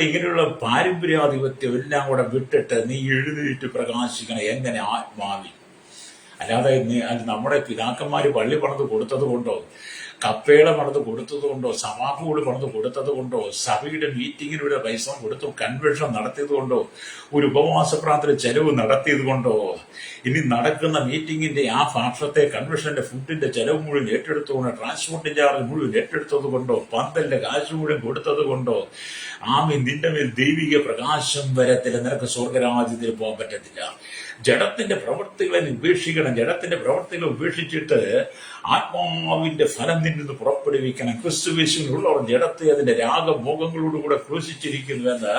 ഇങ്ങനെയുള്ള പാരമ്പര്യാധിപത്യം എല്ലാം കൂടെ വിട്ടിട്ട് നീ എഴുന്നേറ്റ് പ്രകാശിക്കണം. എങ്ങനെ? ആത്മാവിൽ. അല്ലാതെ നമ്മുടെ പിതാക്കന്മാര് പള്ളി പണിത് കൊടുത്തത് കൊണ്ടോ, കപ്പേള പണിത് കൊടുത്തത് കൊണ്ടോ, സഭാഹോള് പണിത് കൊടുത്തത് കൊണ്ടോ, സഭയുടെ മീറ്റിങ്ങിലൂടെ പൈസ കൊടുത്തു കൺവെൻഷൻ നടത്തിയത് കൊണ്ടോ, ഒരു ഉപവാസ പ്രാർത്ഥന ചെലവ് നടത്തിയത് കൊണ്ടോ, ഇനി നടക്കുന്ന മീറ്റിങ്ങിന്റെ ആ വർഷത്തെ കൺവെൻഷന്റെ ഫുഡിന്റെ ചെലവ് മുഴുവൻ ഏറ്റെടുത്തുകൊണ്ട്, ട്രാൻസ്പോർട്ടിന്റെ ചാർജ് മുഴുവൻ ഏറ്റെടുത്തത് കൊണ്ടോ, പന്തലിന്റെ കാശ് മുഴുവൻ കൊടുത്തത് കൊണ്ടോ, നിന്റെ മേൽ ദൈവിക പ്രകാശം വരത്തില്ല. നിനക്ക് സ്വർഗരാജ്യത്തിൽ പോകാൻ പറ്റത്തില്ല. ജഡത്തിന്റെ പ്രവൃത്തികളെ ഉപേക്ഷിക്കണം. ജഡത്തിന്റെ പ്രവൃത്തികളെ ഉപേക്ഷിച്ചിട്ട് ആത്മാവിന്റെ ഫലം നിന്ന് പുറപ്പെടുവിക്കണം. ക്രിസ്തുവേശുവിനുള്ളവർ ജഡത്തെ അതിന്റെ രാഗഭോഗങ്ങളോടുകൂടെ ക്രൂശിച്ചിരിക്കുന്നുവെന്ന്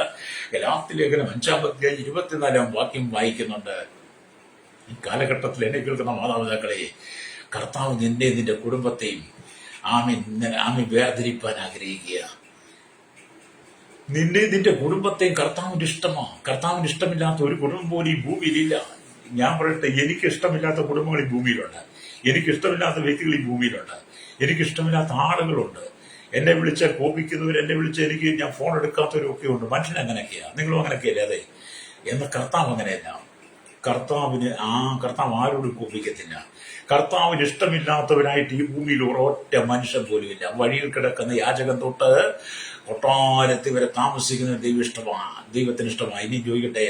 ഗലാത്യലേഖനം 5-24 വാക്യം വായിക്കുന്നുണ്ട്. ഈ കാലഘട്ടത്തിൽ എന്നെ കേൾക്കുന്ന മാതാപിതാക്കളെ, കർത്താവ് നിന്നെ നിന്റെ കുടുംബത്തെയും വേർതിരിപ്പാൻ ആഗ്രഹിക്കുക. നിന്റെ കുടുംബത്തെയും കർത്താവിന്റെ ഇഷ്ടമാണ്. കർത്താവിന് ഇഷ്ടമില്ലാത്ത ഒരു കുടുംബം പോലും ഈ ഭൂമിയിലില്ല. ഞാൻ പറയട്ടെ, എനിക്ക് ഇഷ്ടമില്ലാത്ത കുടുംബങ്ങൾ ഈ ഭൂമിയിലുണ്ട്. എനിക്കിഷ്ടമില്ലാത്ത വ്യക്തികൾ ഈ ഭൂമിയിലുണ്ട്. എനിക്കിഷ്ടമില്ലാത്ത ആളുകളുണ്ട്. എന്നെ വിളിച്ചാൽ കോപിക്കുന്നവർ, എന്നെ വിളിച്ചാൽ ഞാൻ ഫോൺ എടുക്കാത്തവരും ഒക്കെ ഉണ്ട്. മനുഷ്യൻ അങ്ങനെയൊക്കെയാണ്. നിങ്ങളും അങ്ങനെയൊക്കെയല്ലേ? അതെ. എന്നാൽ കർത്താവ് അങ്ങനെയല്ല. കർത്താവ് ആരോടും കോപിക്കത്തില്ല. കർത്താവിന് ഇഷ്ടമില്ലാത്തവരായിട്ട് ഈ ഭൂമിയിൽ ഒരൊറ്റ മനുഷ്യൻ പോലും ഇല്ല. വഴിയിൽ കിടക്കുന്ന യാചകൻ തൊട്ട് കൊട്ടാരത്തിൽ വരെ താമസിക്കുന്ന ദൈവത്തിന് ഇഷ്ടമാണ്. ഇനി ചോദിക്കട്ടെ,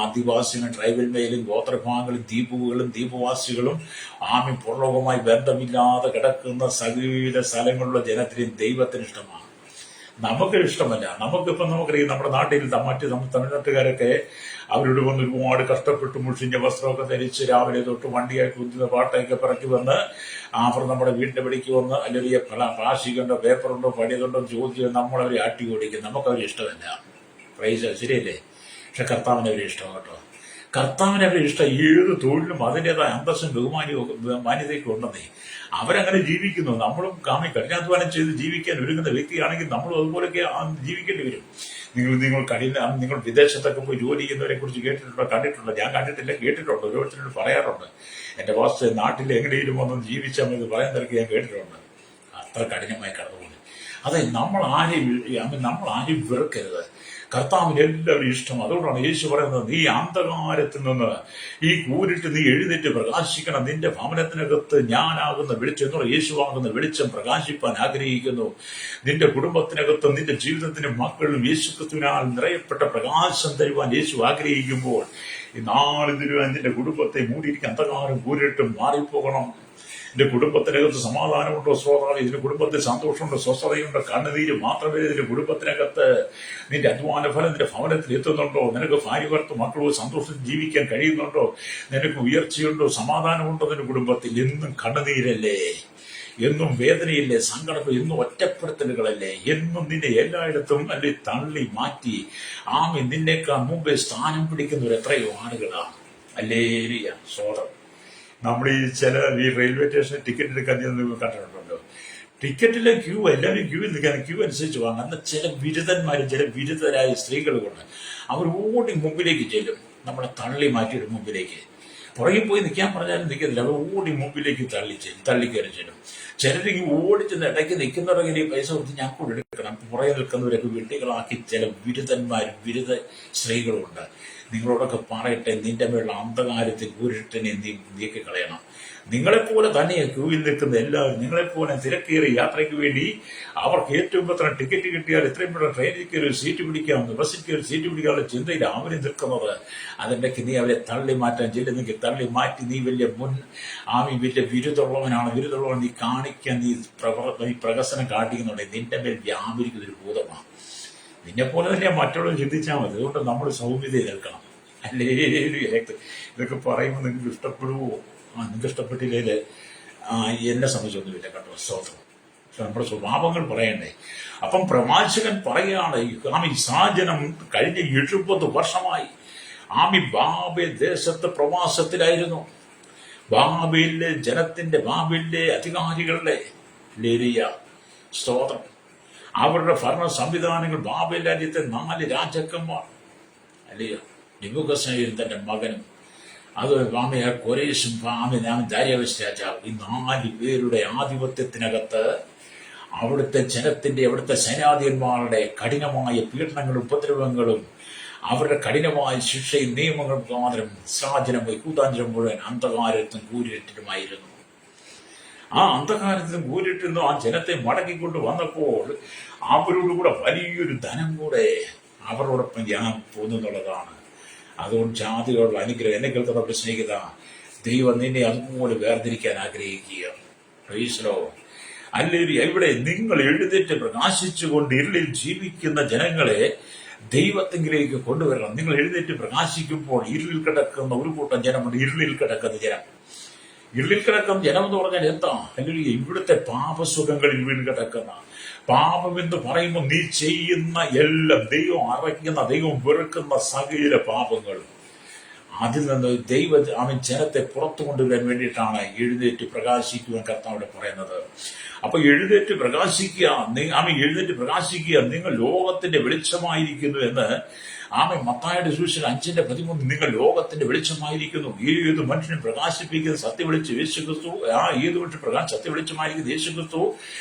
ആദിവാസികളും ട്രൈബൽ മേലും ഗോത്രഭാഗങ്ങളും ദ്വീപവാസികളും പുറലോകവുമായി ബന്ധമില്ലാതെ കിടക്കുന്ന സകല സ്ഥലങ്ങളിലുള്ള ജനത്തിന് ദൈവത്തിന് ഇഷ്ടമാണ്. നമുക്കൊരു ഇഷ്ടമല്ല. നമുക്കറിയാം, നമ്മുടെ നാട്ടിൽ മറ്റ് തമിഴ്നാട്ടുകാരൊക്കെ അവരോട് വന്ന് ഒരുപാട് കഷ്ടപ്പെട്ട് മുഷിഞ്ഞ വസ്ത്രമൊക്കെ ധരിച്ച് രാവിലെ തൊട്ട് വണ്ടിയായി കുത്തുന്ന പാട്ടയൊക്കെ പിറക്കി വന്ന് അവർ നമ്മുടെ വീടിന്റെ പടിക്ക് വന്ന് അല്ലെങ്കിൽ പ്ലാസ്റ്റിക്കുണ്ടോ പേപ്പറുണ്ടോ പടിയുണ്ടോ ചോദിച്ച് നമ്മളവരെ ആട്ടി ഓടിക്കും. നമുക്കവരെ ഇഷ്ടമല്ല. പ്രൈസ് ശരിയല്ലേ? പക്ഷെ കർത്താവിനെ അവരെ ഇഷ്ടം കേട്ടോ. കർത്താവിനെ അവരെ ഇഷ്ടം. ഏത് തൊഴിലും അതിൻ്റെതായ അന്തസ്സും മാന്യതയൊക്കെ ഉണ്ടെന്നേ. അവരങ്ങനെ ജീവിക്കുന്നു. നമ്മളും കഠിനാധ്വാനം ചെയ്ത് ജീവിക്കാൻ ഒരുങ്ങുന്ന വ്യക്തിയാണെങ്കിൽ നമ്മളും അതുപോലെയൊക്കെ ജീവിക്കേണ്ടി വരും. നിങ്ങൾ വിദേശത്തൊക്കെ പോയി ജോലി ചെയ്യുന്നവരെ കുറിച്ച് കേട്ടിട്ടുണ്ടോ? കണ്ടിട്ടുണ്ടോ? ഞാൻ കണ്ടിട്ടില്ല, കേട്ടിട്ടുണ്ട്. ഓരോരുത്തരോട് പറയാറുണ്ട്. എന്റെ വാസ്തു നാട്ടിൽ എങ്ങനെയും വന്ന് ജീവിച്ചാൽ മതി പറയാൻ തിരക്ക് ഞാൻ കേട്ടിട്ടുണ്ട്. അത്ര കഠിനമായി കടന്നുപോകുന്നത്. അതെ, നമ്മൾ ആരെയും വെറുക്കരുത്. കർത്താവിന് എല്ലാവരും ഇഷ്ടം. അതുകൊണ്ടാണ് യേശു പറയുന്നത്, നീ അന്ധകാരത്തിൽ നിന്ന് ഈ കൂരിട്ട് നീ എഴുന്നേറ്റ് പ്രകാശിക്കണം. നിന്റെ ഭവനത്തിനകത്ത് ഞാനാകുന്ന വെളിച്ചം എന്നുള്ള യേശുവാകുന്ന വെളിച്ചം പ്രകാശിപ്പാൻ ആഗ്രഹിക്കുന്നു. നിന്റെ കുടുംബത്തിനകത്തും നിന്റെ ജീവിതത്തിനും മക്കളിലും യേശുക്രിസ്തുവിനാൽ നിറയപ്പെട്ട പ്രകാശം തരുവാൻ യേശു ആഗ്രഹിക്കുമ്പോൾ ഈ നാളിതിരുവാൻ നിന്റെ കുടുംബത്തെ മൂടിയിരിക്കുന്ന അന്ധകാരം കൂരിട്ടും മാറിപ്പോകണം. നിന്റെ കുടുംബത്തിനകത്ത് സമാധാനമുണ്ടോ ശ്രോതാവ്? ഇതിന്റെ കുടുംബത്തിൽ സന്തോഷമുണ്ടോ, സ്വസ്ഥതയുണ്ടോ? കണ്ണുനീര് മാത്രമേ ഇതിന്റെ കുടുംബത്തിനകത്ത് നിന്റെ അധ്വാന ഫലം നിന്റെ ഭവനത്തിൽ എത്തുന്നുണ്ടോ? നിനക്ക് ഭാര്യ ഭർത്ത മക്കളോ സന്തോഷത്തിൽ ജീവിക്കാൻ കഴിയുന്നുണ്ടോ? നിനക്ക് ഉയർച്ചയുണ്ടോ, സമാധാനമുണ്ടോ? നിന്റെ കുടുംബത്തിൽ എന്നും കണ്ണുനീരല്ലേ, എന്നും വേദനയില്ലേ, സങ്കടം, എന്നും ഒറ്റപ്പെടുത്തലുകളല്ലേ, എന്നും നിന്നെ എല്ലായിടത്തും അല്ലെ തള്ളി മാറ്റി നിന്നേക്കാൾ മുമ്പേ സ്ഥാനം പിടിക്കുന്നവർ എത്രയോ ആളുകളാണ്. അല്ലേലിയ സ്വതം. നമ്മൾ ഈ റെയിൽവേ സ്റ്റേഷനിൽ ടിക്കറ്റ് എടുക്കാൻ നിങ്ങൾ കണ്ടിട്ടുണ്ടോ? ടിക്കറ്റിലെ ക്യൂ, എല്ലാവരും ക്യൂവിൽ നിൽക്കാൻ, ക്യൂ അനുസരിച്ച് വാങ്ങാം. എന്നാൽ ചില ബിരുദന്മാരും ചില ബിരുദരായ സ്ത്രീകളുമുണ്ട്, അവർ ഓടി മുമ്പിലേക്ക് ചെല്ലും, നമ്മളെ തള്ളി മാറ്റിയിട്ട് മുമ്പിലേക്ക്. പുറകിൽ പോയി നിൽക്കാൻ പറഞ്ഞാലും നിൽക്കത്തില്ല, അവർ ഓടി മുമ്പിലേക്ക് തള്ളിക്കയറി ചെല്ലും. ചിലരെങ്കിൽ ഓടിച്ചെന്ന് ഇടയ്ക്ക് നിൽക്കുന്നവരെങ്കിൽ പൈസ കൊടുത്ത് ഞാൻ കൂടെ എടുക്കണം. പുറകെ നിൽക്കുന്നവരൊക്കെ വെട്ടികളാക്കി ചില ബിരുദന്മാരും ബിരുദ സ്ത്രീകളുമുണ്ട്. നിങ്ങളോടൊക്കെ പറയട്ടെ, നിന്റെ മേലുള്ള അന്ധകാരത്തിൽ കൂരിട്ടിനെ നീക്കി കളയണം. നിങ്ങളെപ്പോലെ തന്നെ ക്യൂവിൽ നിൽക്കുന്ന എല്ലാവരും നിങ്ങളെപ്പോലെ തിരക്കേറിയ യാത്രയ്ക്ക് വേണ്ടി അവർക്ക് ഏറ്റവും പെട്ടെന്ന് ടിക്കറ്റ് കിട്ടിയാൽ എത്രയും പെട്ടെന്ന് ട്രെയിനിൽ കയറി സീറ്റ് പിടിക്കാമെന്ന്, ബസ്സിൽ കയറി സീറ്റ് പിടിക്കാനുള്ള ചിന്തയിൽ അവര് നിൽക്കുന്നത്. അതിൻ്റെക്ക് നീ അവരെ തള്ളി മാറ്റാൻ ചെല്ലുന്നെങ്കിൽ തള്ളി മാറ്റി നീ വലിയ വലിയ ബിരുദമുള്ളവൻ നീ കാണിക്കാൻ നീ പ്രകസനം കാട്ടിക്കുന്നുണ്ടെങ്കിൽ നിന്റെ മേൽ വ്യാപരിക്കുന്നൊരു ഭൂതമാണ്. നിന്നെപ്പോലെ തന്നെ മറ്റുള്ളവർ ചിന്തിച്ചാൽ മതി. അതുകൊണ്ട് നമ്മൾ സൗമ്യതയിൽ നിൽക്കണം. അല്ലേ, ഇതൊക്കെ പറയുമ്പോൾ നിങ്ങൾക്ക് ഇഷ്ടപ്പെടുവോ? നിങ്ങൾക്ക് ഇഷ്ടപ്പെട്ടില്ലേ? എന്നെ സംബന്ധിച്ചൊന്നുമില്ല കേട്ടോ, സ്തോത്രം. നമ്മുടെ സ്വഭാവങ്ങൾ പറയണ്ടേ. അപ്പം പ്രവാചകൻ പറയുകയാണ്, ഈ സാജനം കഴിഞ്ഞ 70 വർഷമായി ബാബേൽ ദേശത്ത് പ്രവാസത്തിലായിരുന്നു. ബാബേലിലെ ജനത്തിന്റെ, ബാബേലിലെ അധികാരികളുടെ സ്തോത്രം, അവരുടെ ഭരണ സംവിധാനങ്ങൾ, ബാബേൽ രാജ്യത്തെ 4 രാജാക്കന്മാർ അല്ലയോ, നെബൂഖദ്നേസർ തന്റെ മകനും, അത് കോരേശും ദാര്യാവേശ് രാജാവ്, ഈ 4 പേരുടെ ആധിപത്യത്തിനകത്ത് അവിടുത്തെ ജനത്തിന്റെ, അവിടുത്തെ സൈനാധിപന്മാരുടെ കഠിനമായ പീഡനങ്ങളും ഉപദ്രവങ്ങളും അവരുടെ കഠിനമായ ശിക്ഷയും നിയമങ്ങളും മുഖാന്തരം സാജനമായി കൂതാഞ്ചരം മുഴുവൻ അന്ധകാരത്തും കൂരിട്ടിലുമായിരുന്നു. ആ അന്ധകാരത്തിനും കൂരിട്ടുന്നു ആ ജനത്തെ മടക്കിക്കൊണ്ട് വന്നപ്പോൾ അവരോടുകൂടെ വലിയൊരു ധനം കൂടെ അവരോടൊപ്പം ഞാൻ പോന്നുള്ളതാണ്. അതുകൊണ്ട് ജാതികളുടെ അനുഗ്രഹം, എന്നെ കേൾക്കുന്ന സ്നേഹിത, ദൈവം നിന്നെ അതുപോലെ വേർതിരിക്കാൻ ആഗ്രഹിക്കുക. അല്ലെങ്കിൽ ഇവിടെ നിങ്ങൾ എഴുന്നേറ്റ് പ്രകാശിച്ചുകൊണ്ട് ഇരുളിൽ ജീവിക്കുന്ന ജനങ്ങളെ ദൈവത്തെങ്കിലേക്ക് കൊണ്ടുവരണം. നിങ്ങൾ എഴുന്നേറ്റ് പ്രകാശിക്കുമ്പോൾ ഇരുളിൽ കിടക്കുന്ന ഒരു കൂട്ടം ജനമുണ്ട്. ഇരുളിൽ കിടക്കുന്ന ജനം എന്ന് പറഞ്ഞാൽ എന്താ? അല്ലെങ്കിൽ ഇവിടുത്തെ പാപസുഖങ്ങളിൽ വീണ് കിടക്കുന്ന, പാപം എന്ന് പറയുമ്പോൾ നീ ചെയ്യുന്ന എല്ലാം ദൈവം അറയ്ക്കുന്ന, ദൈവം വെറുക്കുന്ന സകല പാപങ്ങളും, അതിൽ നിന്ന് ജനത്തെ പുറത്തു കൊണ്ടുവരാൻ വേണ്ടിയിട്ടാണ് എഴുന്നേറ്റ് പ്രകാശിക്കുവാൻ കർത്താവിടെ പറയുന്നത്. അപ്പൊ എഴുന്നേറ്റ് പ്രകാശിക്കുക, നിങ്ങൾ ലോകത്തിന്റെ വെളിച്ചമായിരിക്കുന്നു എന്ന് മത്തായിയുടെ സുവിശേഷം 5:13, നിങ്ങൾ ലോകത്തിന്റെ വെളിച്ചമായിരിക്കുന്നു. ഏത് മനുഷ്യനും പ്രകാശിപ്പിക്കുന്ന സത്യവെളിച്ചം യേശുക്രിസ്തു. ഏത് മനുഷ്യൻ സത്യവെളിച്ചമായിരിക്കുന്ന യേശുക്രിസ്തു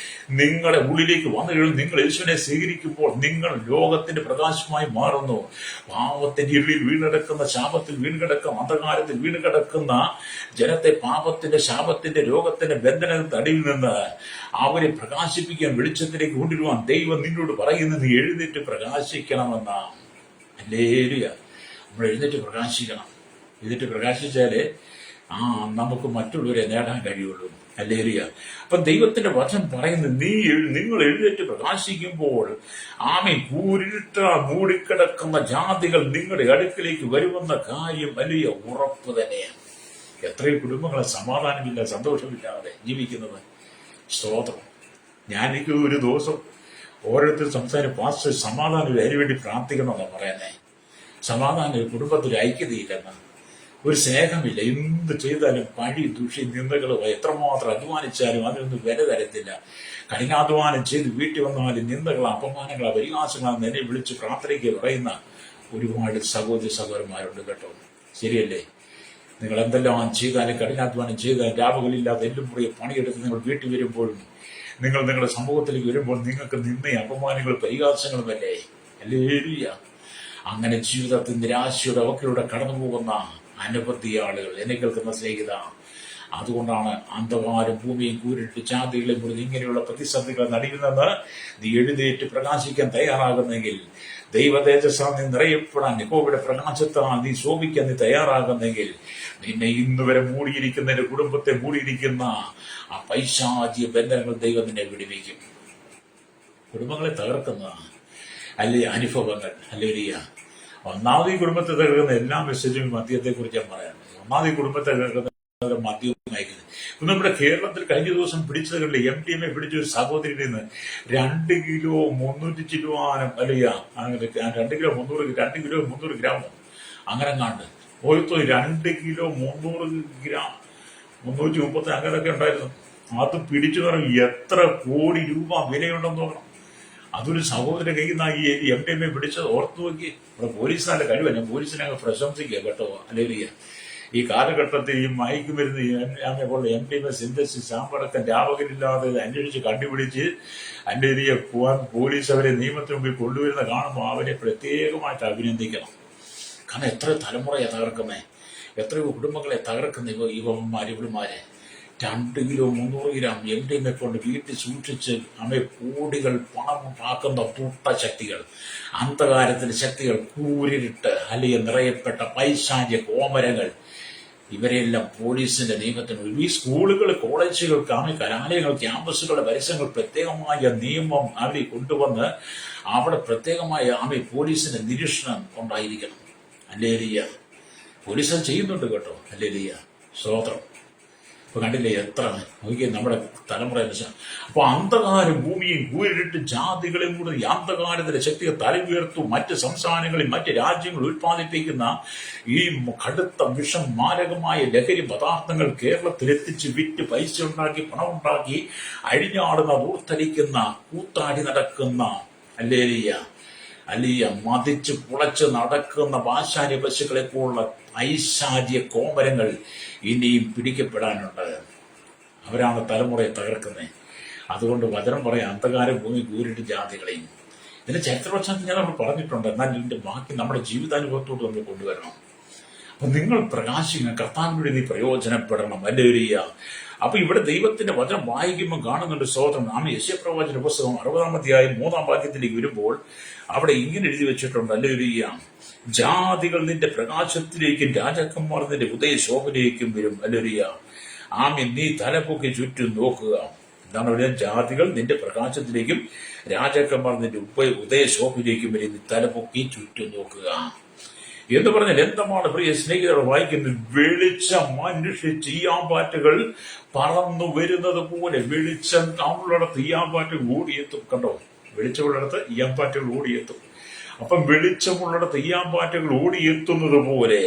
നിങ്ങളുടെ ഉള്ളിലേക്ക് വന്നു കഴിയും. നിങ്ങൾ യേശുവിനെ സ്വീകരിക്കുമ്പോൾ നിങ്ങൾ ലോകത്തിന്റെ പ്രകാശമായി മാറുന്നു. പാപത്തിന്റെ ഇരുളിൽ വീണെടുക്കുന്ന, ശാപത്തിൽ വീണുകിടക്കുന്ന, അന്ധകാരത്തിൽ വീണുകിടക്കുന്ന ജനത്തെ പാപത്തിന്റെ, ശാപത്തിന്റെ, രോഗത്തിന്റെ ബന്ധനത്തിന്റെ അടിയിൽ നിന്ന് അവരെ പ്രകാശിപ്പിക്കാൻ, വെളിച്ചത്തിലേക്ക് കൊണ്ടുവരുവാൻ ദൈവം നിന്നോട് പറയുന്നത് എഴുന്നേറ്റ് പ്രകാശിക്കണമെന്ന. ഹല്ലേലൂയ. നമ്മൾ എഴുന്നേറ്റ് പ്രകാശിക്കണം. എഴുന്നേറ്റ് പ്രകാശിച്ചാലേ നമുക്ക് മറ്റുള്ളവരെ നേടാൻ കഴിയുള്ളൂ. ഹല്ലേലൂയ. അപ്പൊ ദൈവത്തിന്റെ വചനം പറയുന്നത്, നിങ്ങൾ എഴുന്നേറ്റ് പ്രകാശിക്കുമ്പോൾ കൂരിട്ട മൂടിക്കിടക്കുന്ന ജാതികൾ നിങ്ങളുടെ അടുക്കിലേക്ക് വരുമെന്ന കാര്യം വലിയ ഉറപ്പ് തന്നെയാണ്. എത്രയും കുടുംബങ്ങളെ സമാധാനമില്ല, സന്തോഷമില്ലാതെ ജീവിക്കുന്നത്. സ്തോത്രം. എനിക്ക് ഒരു ദിവസം ഓരോരുത്തർ പാസ്റ്റർ സമാധാനം അതിനുവേണ്ടി പ്രാർത്ഥിക്കണമെന്നാണ് പറയുന്നത്. സമാധാനം, കുടുംബത്തിൽ ഐക്യതയില്ലെന്ന്, ഒരു സ്നേഹമില്ല. എന്ത് ചെയ്താലും പഴി, ദുഷി, നിന്ദകളും, എത്രമാത്രം അധ്വാനിച്ചാലും അതിനൊന്നും വില തരത്തില്ല. കഠിനാധ്വാനം ചെയ്ത് വീട്ടിൽ വന്നാലും നിന്ദകളോ, അപമാനങ്ങളോ, പരിഹാസങ്ങളോ എന്നെ വിളിച്ച് പ്രാർത്ഥനയ്ക്ക് പറയുന്ന ഒരുപാട് സഹോദരന്മാരുണ്ട് കേട്ടോ. ശരിയല്ലേ? നിങ്ങൾ എന്തെല്ലാം ചെയ്താലും, കഠിനാധ്വാനം ചെയ്താലും, രാവുകളില്ലാതെ എല്ലും മുറിയെ പണിയെടുത്ത് നിങ്ങൾ വീട്ടിൽ വരുമ്പോഴും നിങ്ങൾ നിങ്ങളുടെ സമൂഹത്തിലേക്ക് വരുമ്പോൾ നിങ്ങൾക്ക് നിന്നയും അപമാനങ്ങളും പരിഹാസങ്ങളുമല്ലേ. ഹല്ലേലൂയ. അങ്ങനെ ജീവിതത്തിൽ നിരാശയുടെ അവക്കിലൂടെ കടന്നു പോകുന്ന അനവധി ആളുകൾ എന്നെ കേൾക്കുന്ന സ്നേഹിത. അതുകൊണ്ടാണ് അന്ധകാരം ഭൂമിയും കൂരിട്ട് ജാതികളെ മുറിഞ്ഞ് ഇങ്ങനെയുള്ള പ്രതിസന്ധികൾ നടിയുന്നെന്ന് നീ എഴുന്നേറ്റ് പ്രകാശിക്കാൻ തയ്യാറാകുന്നെങ്കിൽ, ദൈവ തേജസ്സാൽ നീ നിറയപ്പെടാൻ യഹോവയുടെ പ്രകാശത്താൽ നീ ശോഭിക്കാൻ നീ തയ്യാറാകുന്നെങ്കിൽ, നിന്നെ ഇന്നുവരെ മൂടിയിരിക്കുന്ന നിന്റെ കുടുംബത്തെ മൂടിയിരിക്കുന്ന ആ പൈശാചിക ബന്ധനങ്ങൾ ദൈവം നിന്നെ വിടുവിക്കും. കുടുംബങ്ങളെ തകർക്കുന്ന അല്ലെ അനുഭവങ്ങൾ. ഹല്ലേലൂയ. ഒന്നാമത് ഈ കുടുംബത്തെ തകർക്കുന്ന എല്ലാ മെസ്സേജും മദ്യത്തെ കുറിച്ചാണ് പറയുന്നത്. ഒന്നാമത് ഈ കുടുംബത്തെ തകർക്കുന്ന മദ്യവും നയിക്കുന്നത്. ഇപ്പൊ നമ്മുടെ കേരളത്തിൽ കഴിഞ്ഞ ദിവസം പിടിച്ചത് കണ്ടില്ലേ, MDMA പിടിച്ച ഒരു സഹോദരിയിൽ നിന്ന് 2 കിലോ 300 ചില്ലുവാനും അല്ലയ്യ, 2 കിലോ 300 ഗ്രാമോ അങ്ങനെ കണ്ട് ഓരോ 2 കിലോ 300 ഗ്രാം 330 അങ്ങനെയൊക്കെ ഉണ്ടായിരുന്നു. അത് പിടിച്ചു പറഞ്ഞാൽ എത്ര കോടി രൂപ വിലയുണ്ടെന്ന് നോക്കണം. അതൊരു സഹോദര കയ്യിൽ നിന്ന് ഈ MDMA പിടിച്ചത് ഓർത്തു നോക്കി. ഇവിടെ പോലീസിനാന്റെ കഴിവ്, ഞാൻ പോലീസിനെ പ്രശംസിക്കുക കേട്ടോ. അല്ലെങ്കിൽ ഈ കാലഘട്ടത്തിൽ ഈ മയക്കുമരുന്ന് പോലുള്ള MDMA സിന്തസിസ് സാമ്പടക്കം രാപകലില്ലാതെ അന്വേഷിച്ച് കണ്ടുപിടിച്ച് അതിന്റെ ഏരിയ പോവാൻ പോലീസ് അവരെ നിയമത്തിന് മുമ്പിൽ കൊണ്ടുവരുന്ന കാണുമ്പോൾ അവരെ പ്രത്യേകമായിട്ട് അഭിനന്ദിക്കണം. കാരണം എത്ര തലമുറയെ തകർക്കുന്നേ, എത്രയോ കുടുംബങ്ങളെ തകർക്കുന്ന ഇവന്മാരെ 2 കിലോ 300 ഗ്രാം MDMA കൊണ്ട് വീട്ടിൽ സൂക്ഷിച്ച് കോടികൾ പണം ഉണ്ടാക്കുന്ന ശക്തികൾ, അന്ധകാരത്തിന്റെ ശക്തികൾ, കൂരിട്ട് അല്ലെങ്കിൽ നിറയപ്പെട്ട പൈശാചിക കോമരങ്ങൾ, ഇവരെല്ലാം പോലീസിന്റെ നിയമത്തിന് ഈ സ്കൂളുകൾ, കോളേജുകൾ, കലാലയങ്ങൾ, ക്യാമ്പസുകളുടെ പരിസരങ്ങൾ പ്രത്യേകമായ നിയമം അവരെ കൊണ്ടുവന്ന് അവിടെ പ്രത്യേകമായ പോലീസിന്റെ നിരീക്ഷണം ഉണ്ടായിരിക്കണം. ഹല്ലേലൂയ. പോലീസ് ചെയ്യുന്നുണ്ട് കേട്ടോ. ഹല്ലേലൂയ. സ്തോത്രം. ഇപ്പൊ കണ്ടില്ലേ എത്ര നോക്കിയ നമ്മുടെ തലമുറ. അപ്പൊ അന്ധകാരം ഭൂമിയും കൂരിട്ട് ജാതികളെ കൂടെ ഈ അന്ധകാരത്തിന്റെ ശക്തിയെ തലയുയർത്തു. മറ്റ് സംസ്ഥാനങ്ങളിൽ മറ്റ് രാജ്യങ്ങൾ ഉത്പാദിപ്പിക്കുന്ന ഈ കടുത്ത വിഷം മാരകമായ ലഹരി പദാർത്ഥങ്ങൾ കേരളത്തിലെത്തിച്ച് വിറ്റ് പൈസ ഉണ്ടാക്കി പണമുണ്ടാക്കി അഴിഞ്ഞാടുന്ന ഊർത്തരിക്കുന്ന കൂത്താടി നടക്കുന്ന അല്ലിയ മതിച്ച് പുളച്ച് നടക്കുന്ന പാശാന്യ പശുക്കളെ പോലുള്ള ഐശാചിക കോമരങ്ങൾ ഇനിയും പിടിക്കപ്പെടാനുണ്ട്. അവരാണ് തലമുറയെ തകർക്കുന്നത്. അതുകൊണ്ട് വചനം പറയാം, അന്ധകാരം ഭൂമി കൂരിട്ട് ജാതികളെയും. ഇതിന്റെ ചരിത്രപശ്ചാത്തലം ഞാൻ നമ്മൾ പറഞ്ഞിട്ടുണ്ട്. എന്നാൽ ഇതിന്റെ ബാക്കി നമ്മുടെ ജീവിതാനുഭവത്തോട് നമ്മൾ കൊണ്ടുവരണം. അപ്പൊ നിങ്ങൾ പ്രകാശിക്കണം, കർത്താവിലൂടെ നീ പ്രയോജനപ്പെടണം. ഹല്ലേലൂയ. അപ്പൊ ഇവിടെ ദൈവത്തിന്റെ വചനം വായിക്കുമ്പോൾ കാണുന്നുണ്ട് സ്തോത്രം. യെശയ്യാപ്രവാചകന്റെ പുസ്തകം 60-ാം അധ്യായം 3-ാം വാക്യത്തിലേക്ക് വരുമ്പോൾ അവിടെ ഇങ്ങനെ എഴുതി വെച്ചിട്ടുണ്ട്. ഹല്ലേലൂയ. ജാതികൾ നിന്റെ പ്രകാശത്തിലേക്കും രാജാക്കന്മാർ നിന്റെ ഉദയശോഭയിലേക്കും വരും. ഹല്ലേലൂയ. നീ തലപൊക്കി ചുറ്റും നോക്കുക. എന്താണ് പറയുക? ജാതികൾ നിന്റെ പ്രകാശത്തിലേക്കും രാജാക്കന്മാർ നിന്റെ ഉദയശോഭയിലേക്കും വരും. നീ തലപൊക്കി ചുറ്റും നോക്കുക എന്ന് പറഞ്ഞാൽ എന്താണ് പ്രിയ സ്നേഹിതർ വായിക്കുന്നത്? വെളിച്ചം മനുഷ്യ ചെയ്യാമ്പാറ്റുകൾ പറന്നു വരുന്നത് പോലെ വെളിച്ചം ഉള്ളിടത്ത് ഈയാമ്പാറ്റുകൾ ഓടിയെത്തും. കണ്ടോ, വെളിച്ചമുള്ളിടത്ത് ഈയാമ്പാറ്റുകൾ ഓടിയെത്തും. അപ്പം വെളിച്ചമുള്ളിടത്ത് ഈയാമ്പാറ്റുകൾ ഓടിയെത്തുന്നത് പോലെ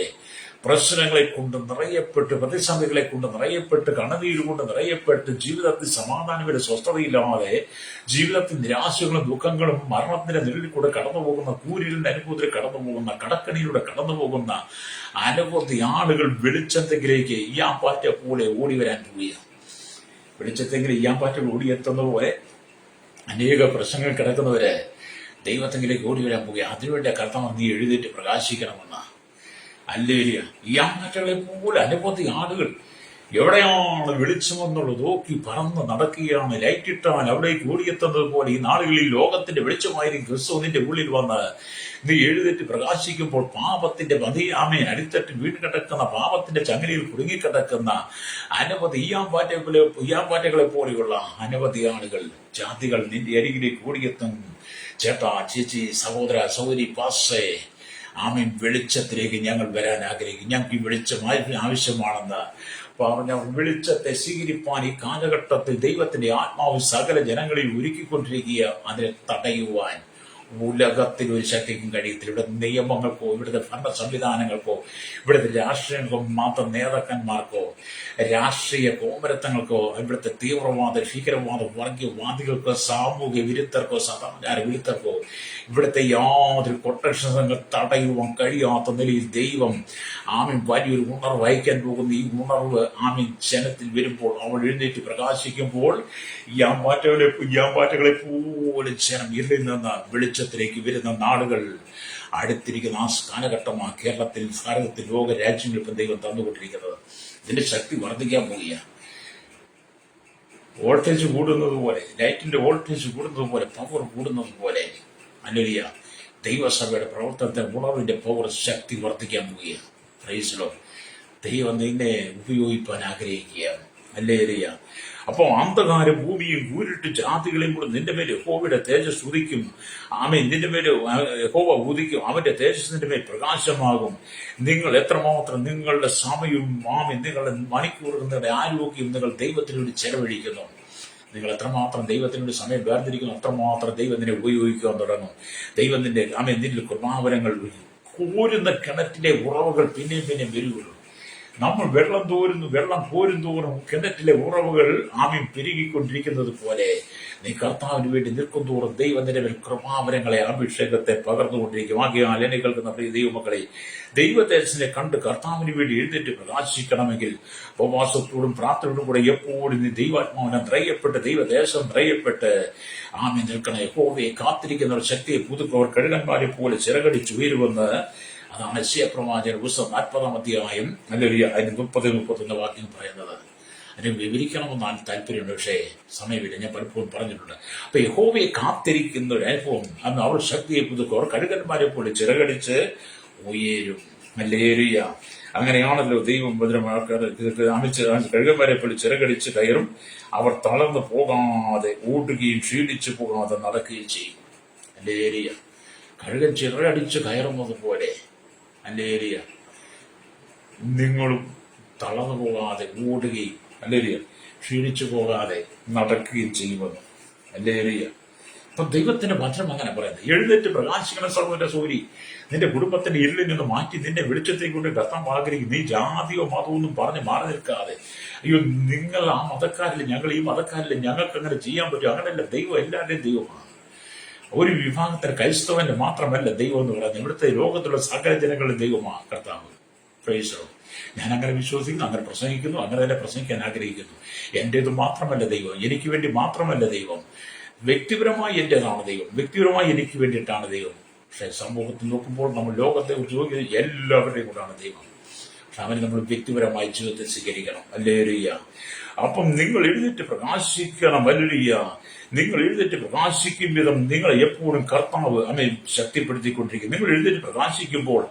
പ്രശ്നങ്ങളെ കൊണ്ട് നിറയപ്പെട്ട്, പ്രതിസന്ധികളെ കൊണ്ട് നിറയപ്പെട്ട്, കണ്ണുനീരുകൊണ്ട് നിറയപ്പെട്ട്, ജീവിതത്തിൽ സമാധാനവും സ്വസ്ഥതയില്ലാതെ, ജീവിതത്തിൽ നിരാശകളും ദുഃഖങ്ങളും മരണത്തിന്റെ നിഴലിൽ കൂടെ കടന്നു പോകുന്ന, കൂരിലിന്റെ അനുഭവത്തിൽ കടന്നു പോകുന്ന, കടക്കണിയിലൂടെ കടന്നു പോകുന്ന അനവധി ആളുകൾ വെളിച്ചത്തെങ്കിലേക്ക് ഈയാമ്പാറ്റ പോലെ ഓടി വരാൻ പോവുകയാണ്. വെളിച്ചത്തെങ്കിൽ ഈയാമ്പാറ്റകൾ ഓടിയെത്തുന്ന പോലെ അനേക പ്രശ്നങ്ങൾ കിടക്കുന്നവരെ ദൈവത്തെങ്കിലേക്ക് ഓടി വരാൻ പോവുക. അതിനുവേണ്ടി കർത്താവ് നീ എഴുന്നേറ്റ് പ്രകാശിക്കണമെന്ന്. ഹല്ലേലൂയ. ഈ ആമ്പാറ്റകളെ പോലെ അനവധി ആളുകൾ എവിടെയാണ് വെളിച്ചമെന്നുള്ളത് നോക്കി പറന്ന് നടക്കുകയാണ്. ലൈറ്റ് ഇട്ടാൽ അവിടേക്ക് ഓടിയെത്തുന്നത് പോലെ ഈ നാളുകളിൽ ലോകത്തിന്റെ വെളിച്ചമായിരിക്കും ക്രിസ്തു നിന്റെ ഉള്ളിൽ വന്ന് നീ എഴുന്നേറ്റ് പ്രകാശിക്കുമ്പോൾ പാപത്തിന്റെ അടിത്തട്ടിൽ വീണ് കിടക്കുന്ന, പാപത്തിന്റെ ചങ്ങലയിൽ കുടുങ്ങിക്കിടക്കുന്ന അനവധി ഈയാമ്പാറ്റകളെ പോലെയുള്ള അനവധി ആളുകൾ, ജാതികൾ നിന്റെ അരികിലേക്ക് ഓടിയെത്തും. ചേട്ടാ, ചേച്ചി, സഹോദര, സഹോദരി, പാസ്റ്റേ, വെളിച്ചത്തിലേക്ക് ഞങ്ങൾ വരാൻ ആഗ്രഹിക്കും. ഞങ്ങൾക്ക് ഈ വെളിച്ചം ആവശ്യമാണെന്ന് പറഞ്ഞ വെളിച്ചത്തെ സ്വീകരിപ്പാൻ ഈ കാലഘട്ടത്തിൽ ദൈവത്തിന്റെ ആത്മാവ് സകല ജനങ്ങളിൽ ഒരുക്കിക്കൊണ്ടിരിക്കുക. അതിനെ തടയുവാൻ ഉലകത്തിൽ ഒരു ശക്തിക്കും കഴിയത്തില്ല. ഇവിടെ നിയമങ്ങൾക്കോ, ഇവിടുത്തെ ഭരണ സംവിധാനങ്ങൾക്കോ, ഇവിടുത്തെ രാഷ്ട്രീയങ്ങൾക്കോ, മാത്രം നേതാക്കന്മാർക്കോ, രാഷ്ട്രീയ കോമരത്തങ്ങൾക്കോ, ഇവിടുത്തെ തീവ്രവാദ, ഭീകരവാദ, വർഗീയവാദികൾക്കോ, സാമൂഹ്യ വിരുദ്ധർക്കോ, സദാചാര വിരുദ്ധർക്കോ ഇവിടുത്തെ യാതൊരു കൊട്ടേഷൻ തടയുവാൻ കഴിയാത്ത നിലയിൽ ദൈവം വലിയൊരു ഉണർവ് അയക്കാൻ പോകുന്ന ഈ ഉണർവ് ജനത്തിൽ വരുമ്പോൾ അവൾ എഴുന്നേറ്റ് പ്രകാശിക്കുമ്പോൾ യാമ്പാറ്റകളെ പോലെ ജനം ഇരുളിൽ നിന്ന് വെളിച്ചത്തിലേക്ക് വരുന്ന നാളുകൾ അടുത്തിരിക്കുന്ന ആ കാലഘട്ടമാണ് കേരളത്തിൽ, ഭാരതത്തിൽ, ലോക രാജ്യങ്ങളിൽ ഇപ്പം ദൈവം തന്നുകൊണ്ടിരിക്കുന്നത്. ഇതിന്റെ ശക്തി വർദ്ധിക്കാൻ പോവുക. വോൾട്ടേജ് കൂടുന്നത് പോലെ, ലൈറ്റിന്റെ വോൾട്ടേജ് കൂടുന്നത് പോലെ, പവർ കൂടുന്നത് പോലെ ഹല്ലേലൂയ ദൈവസഭയുടെ പ്രവർത്തനത്തെ ഉണർവിന്റെ പവർ, ശക്തി വർദ്ധിക്കാൻ പോവുക. Praise Lord. ദൈവം നിന്നെ ഉപയോഗിക്കാൻ ആഗ്രഹിക്കുകയാണ്. ഹല്ലേലൂയ. അപ്പോൾ അന്ധകാര ഭൂമിയും കൂരിട്ട് ജാതികളെയും കൂടെ നിന്റെ മേൽ യഹോവയുടെ തേജസ് ഉദിക്കും. നിന്റെ മേൽ യഹോവ ഉദിക്കും, അവന്റെ തേജസ് നിന്റെ മേൽ പ്രകാശമാകും. നിങ്ങൾ എത്രമാത്രം നിങ്ങളുടെ സമയവും നിങ്ങളുടെ മണിക്കൂറുകൾ, നിങ്ങളുടെ ആരോഗ്യം നിങ്ങൾ ദൈവത്തിന് വേണ്ടി ചെലവഴിക്കുന്നു, നിങ്ങൾ എത്രമാത്രം ദൈവത്തിന് വേണ്ടി സമയം വേർതിരിക്കുന്നു, അത്രമാത്രം ദൈവം നിന്നെ ഉപയോഗിക്കാൻ തുടങ്ങും. ദൈവം നിന്റെ കൃപാവരങ്ങൾ കോരുന്ന കിണറ്റിലെ ഉറവുകൾ പിന്നെയും പിന്നെയും വരികയുള്ളൂ. നമ്മൾ വെള്ളം കോരും തോറും കിണറ്റിലെ ഉറവുകൾ പെരുകിക്കൊണ്ടിരിക്കുന്നത് പോലെ നീ കർത്താവിന് വേണ്ടി നിൽക്കും തോറും ദൈവം നിന്റെ കൃപാവരങ്ങളെ, അഭിഷേകത്തെ പകർന്നുകൊണ്ടിരിക്കും. ആകയാൽ എന്നെ കേൾക്കുന്ന പ്രിയ ദൈവമക്കളെ, ദൈവതേജസ്സിനെ കണ്ട് കർത്താവിന് വേണ്ടി എഴുന്നേറ്റ് പ്രകാശിക്കണമെങ്കിൽ ഉപവാസത്തോടും പ്രാർത്ഥനയോടും കൂടെ എപ്പോഴും നീ ദൈവാത്മാവിനെ ദ്രയപ്പെട്ട്, ദൈവദേശം ദ്രയപ്പെട്ട് നിൽക്കണം. യഹോവയെ കാത്തിരിക്കുന്ന ഒരു ശക്തിയെ പുതുക്കവർ കഴുകന്മാരെ പോലെ ചിറകടിച്ചു ഉയരുമെന്ന് അതാണ് യെശയ്യാ പുസ്തകം 40-ാം അധ്യായം ഹല്ലേലൂയ അതിന് 30-31 വാക്യം പറയുന്നത്. അതിനെ വിവരിക്കണമെന്നാണ് താല്പര്യമുണ്ട്, പക്ഷേ സമയമില്ല. ഞാൻ പലപ്പോഴും പറഞ്ഞിട്ടുണ്ട്. അപ്പൊ യഹോവയെ കാത്തിരിക്കുന്ന ഒരു അനുഭവം, അന്ന് അവൾ ശക്തിയെ പുതുക്കവർ കഴുകന്മാരെ പോലെ ചിറകടിച്ച് ഉയരും. ഹല്ലേലൂയ. അങ്ങനെയാണല്ലോ ദൈവം കഴുകന്മാരെ പോലെ ചിറകടിച്ച് കയറും. അവർ തളർന്നു പോകാതെ ഓടുകയും ക്ഷീണിച്ചു പോകാതെ നടക്കുകയും ചെയ്യും. ഹല്ലേലൂയ. കഴുകൻ ചിറകടിച്ച് കയറുന്നത് പോലെ ഹല്ലേലൂയ നിങ്ങളും തളർന്നു പോകാതെ ഓടുകയും ഹല്ലേലൂയ ക്ഷീണിച്ചു പോകാതെ നടക്കുകയും ചെയ്യുമെന്ന്. ഹല്ലേലൂയ. അപ്പൊ ദൈവത്തിന്റെ വചനം അങ്ങനെ പറയുന്നത്. എഴുന്നേറ്റ് പ്രകാശിക്കണം സർവ്വന്റെ സൂര്യ, നിന്റെ കുടുംബത്തിന്റെ ഇരുളിൽ നിന്ന് മാറ്റി നിന്നെ വെളിച്ചത്തേക്ക് കൊണ്ട് കർത്താവ് ആഗ്രഹിക്കും. നീ ജാതിയോ മതമൊന്നും പറഞ്ഞ് മാറി നിൽക്കാതെ, അയ്യോ നിങ്ങൾ ആ മതക്കാരില്ല, ഞങ്ങൾ ഈ മതക്കാരില്ല, ഞങ്ങൾക്ക് അങ്ങനെ ചെയ്യാൻ പറ്റും, അങ്ങനെയല്ല. ദൈവം എല്ലാവരുടെയും ദൈവമാണ്. ഒരു വിഭാഗത്തിന് ക്രൈസ്തവന്റെ മാത്രമല്ല ദൈവം എന്ന് പറയുന്നത്, ഇവിടുത്തെ ലോകത്തുള്ള സകല ജനങ്ങളുടെ ദൈവമാണ് കർത്താവ്. Praise Lord. ഞാൻ അങ്ങനെ വിശ്വസിക്കുന്നു, അങ്ങനെ പ്രസംഗിക്കുന്നു, അങ്ങനെ തന്നെ പ്രസംഗിക്കാൻ ആഗ്രഹിക്കുന്നു. എന്റേത് മാത്രമല്ല ദൈവം, എനിക്ക് വേണ്ടി മാത്രമല്ല ദൈവം, വ്യക്തിപരമായി എന്റേതാണ് ദൈവം, വ്യക്തിപരമായി എനിക്ക് വേണ്ടിയിട്ടാണ് ദൈവം. പക്ഷെ സമൂഹത്തിൽ നോക്കുമ്പോൾ നമ്മൾ ലോകത്തെ ഉപയോഗിക്കുന്നത് എല്ലാവരുടെയും കൂടാണ് ദൈവം. പക്ഷെ അവനെ നമ്മൾ വ്യക്തിപരമായി ജീവിതത്തിൽ സ്വീകരിക്കണം. ഹല്ലേലൂയ. അപ്പം നിങ്ങൾ എഴുന്നേറ്റ് പ്രകാശിക്കണം. ഹല്ലേലൂയ. നിങ്ങൾ എഴുന്നേറ്റ് പ്രകാശിക്കും വിധം നിങ്ങളെ എപ്പോഴും കർത്താവ് ശക്തിപ്പെടുത്തിക്കൊണ്ടിരിക്കും. നിങ്ങൾ എഴുന്നേറ്റ് പ്രകാശിക്കുമ്പോൾ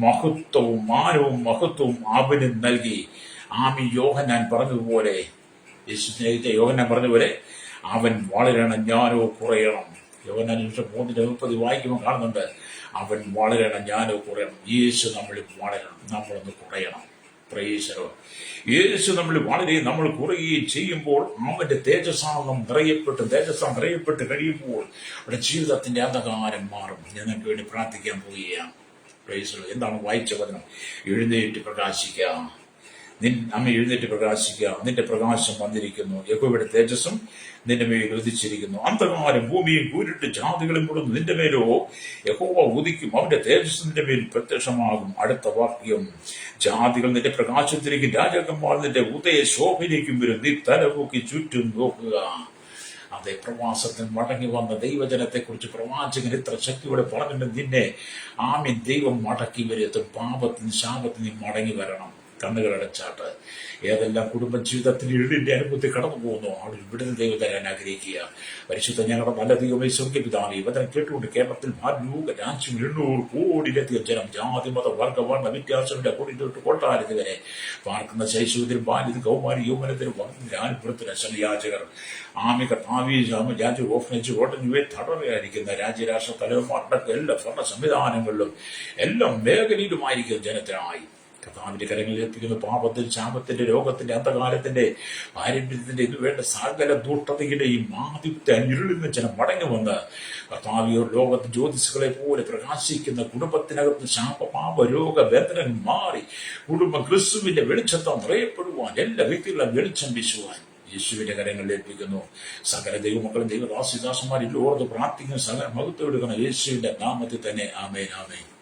മഹത്വവും മാനവും മഹത്വവും അവന് നൽകി. യോഹന്നാൻ പറഞ്ഞതുപോലെ, യേശു സ്നേഹിച്ച യോഹന്നാൻ പറഞ്ഞതുപോലെ, അവൻ വളരണം, ഞാനോ കുറയണം. യോഹന്നാൻ 3:30 വായിക്കുമ്പോൾ കാണുന്നുണ്ട്, അവൻ വളരണം, ഞാനോ കുറയണം. യേശു നമ്മളിൽ വളരണം, നമ്മളൊന്ന് കുറയണം. Praise Lord. യേശു നമ്മൾ നമ്മൾ കുറയുകയും ചെയ്യുമ്പോൾ അവന്റെ തേജസ്സാം നിറയപ്പെട്ട് കഴിയുമ്പോൾ അവിടെ ജീവിതത്തിന്റെ അന്ധകാരം മാറും. ഞാൻ നിങ്ങൾക്ക് വേണ്ടി പ്രാർത്ഥിക്കാൻ പോവുകയാണ്. Praise Lord. എന്താണ് വായിച്ച വചനം? എഴുന്നേറ്റ് പ്രകാശിക്കുക. എഴുന്നേറ്റ് പ്രകാശിക്കുക, നിന്റെ പ്രകാശം വന്നിരിക്കുന്നു, യഹോവയുടെ തേജസ്സും നിന്റെ മേൽ ഉദിച്ചിരിക്കുന്നു. അന്ധകാരം ഭൂമിയും കൂരിട്ട് ജാതികളും കൂടുന്നു, നിന്റെ മേലോ യഹോവ ഉദിക്കും, അവന്റെ തേജസ് നിന്റെ മേൽ പ്രത്യക്ഷമാകും. അടുത്ത വാക്യം, ജാതികൾ നിന്റെ പ്രകാശത്തിലേക്കും രാജാക്കന്മാർ നിന്റെ ഉദയ ശോഭയിലേക്കും വരും. നീ തലപൂക്കി ചുറ്റും നോക്കുക. അതേ പ്രവാസത്തിൽ മടങ്ങി വന്ന ദൈവജനത്തെ കുറിച്ച് പ്രവാചകൻ ഇത്ര ശക്തിയോടെ പറഞ്ഞിട്ട്, നിന്നെ ദൈവം മടക്കി വരെത്തും. പാപത്തിന് ശാപത്തിന് മടങ്ങി വരണം. കണ്ണുകളടച്ചാട്ട് ഏതെല്ലാം കുടുംബ ജീവിതത്തിൽ ഇരുളിന്റെ അനുഭവത്തിൽ കടന്നു പോകുന്നു, അവിടെ വിടുതൽ ദൈവം തരാൻ ആഗ്രഹിക്കുക. പരിശുദ്ധ ഞങ്ങളുടെ നല്ല ദൈവമേ സ്വർഗ്ഗപിതാവേ, വചനം കേട്ടുകൊണ്ട് കേരളത്തിൽ രാജ്യം 800 കോടിയിലധികം ജനം ജാതി മത വർഗ വർണ്ണ വ്യത്യാസങ്ങളുടെ കൂടിയിട്ട് കൊട്ടാരത്തിൽ വരെ പാർക്കുന്ന ശൈശവത്തിൽ ബാല്യത്തിൽ കൗമാരി യൗവനത്തിന് ആനുപുരത്തിന് ശല്യാചകർ രാജ്യ ഓഫനേജ് ഓട്ടനുവേ തടവുകയായിരിക്കുന്ന രാജ്യരാഷ്ട്ര തലവന്മാരുടെ എല്ലാ ഭരണ സംവിധാനങ്ങളിലും എല്ലാം മേഖലയിലുമായിരിക്കും ജനത്തിനായി കർത്താവിന്റെ കരങ്ങളിൽ ഏൽപ്പിക്കുന്ന പാപത്തിൽ ശാപത്തിന്റെ രോഗത്തിന്റെ അന്ധകാലത്തിന്റെ പാരമ്പര്യത്തിന്റെ ഇത് വേണ്ട സകല ദുഷ്ടതയുടെയും ആധിപത്യ ഇരുളിൽ ജനം മടങ്ങി വന്ന് കർത്താവിയോർ ലോകത്ത് ജ്യോതിസുകളെ പോലെ പ്രകാശിക്കുന്ന കുടുംബത്തിനകത്ത് ശാപപാപ രോഗ വേദനകൾ മാറി കുടുംബം ക്രിസ്തുവിന്റെ വെളിച്ചത്താൽ നിറയപ്പെടുവാൻ എല്ലാ വ്യക്തികളും വെളിച്ചം വീശുവാൻ യേശുവിന്റെ കരങ്ങളിൽ ഏൽപ്പിക്കുന്നു. സകല ദൈവമക്കളും ദൈവദാസിദാസന്മാരിൽ ഓർത്ത് പ്രാർത്ഥിക്കുന്ന സകല മഹത്വം എടുക്കണം യേശുവിന്റെ നാമത്തിൽ തന്നെ. ആമേൻ, ആമേൻ.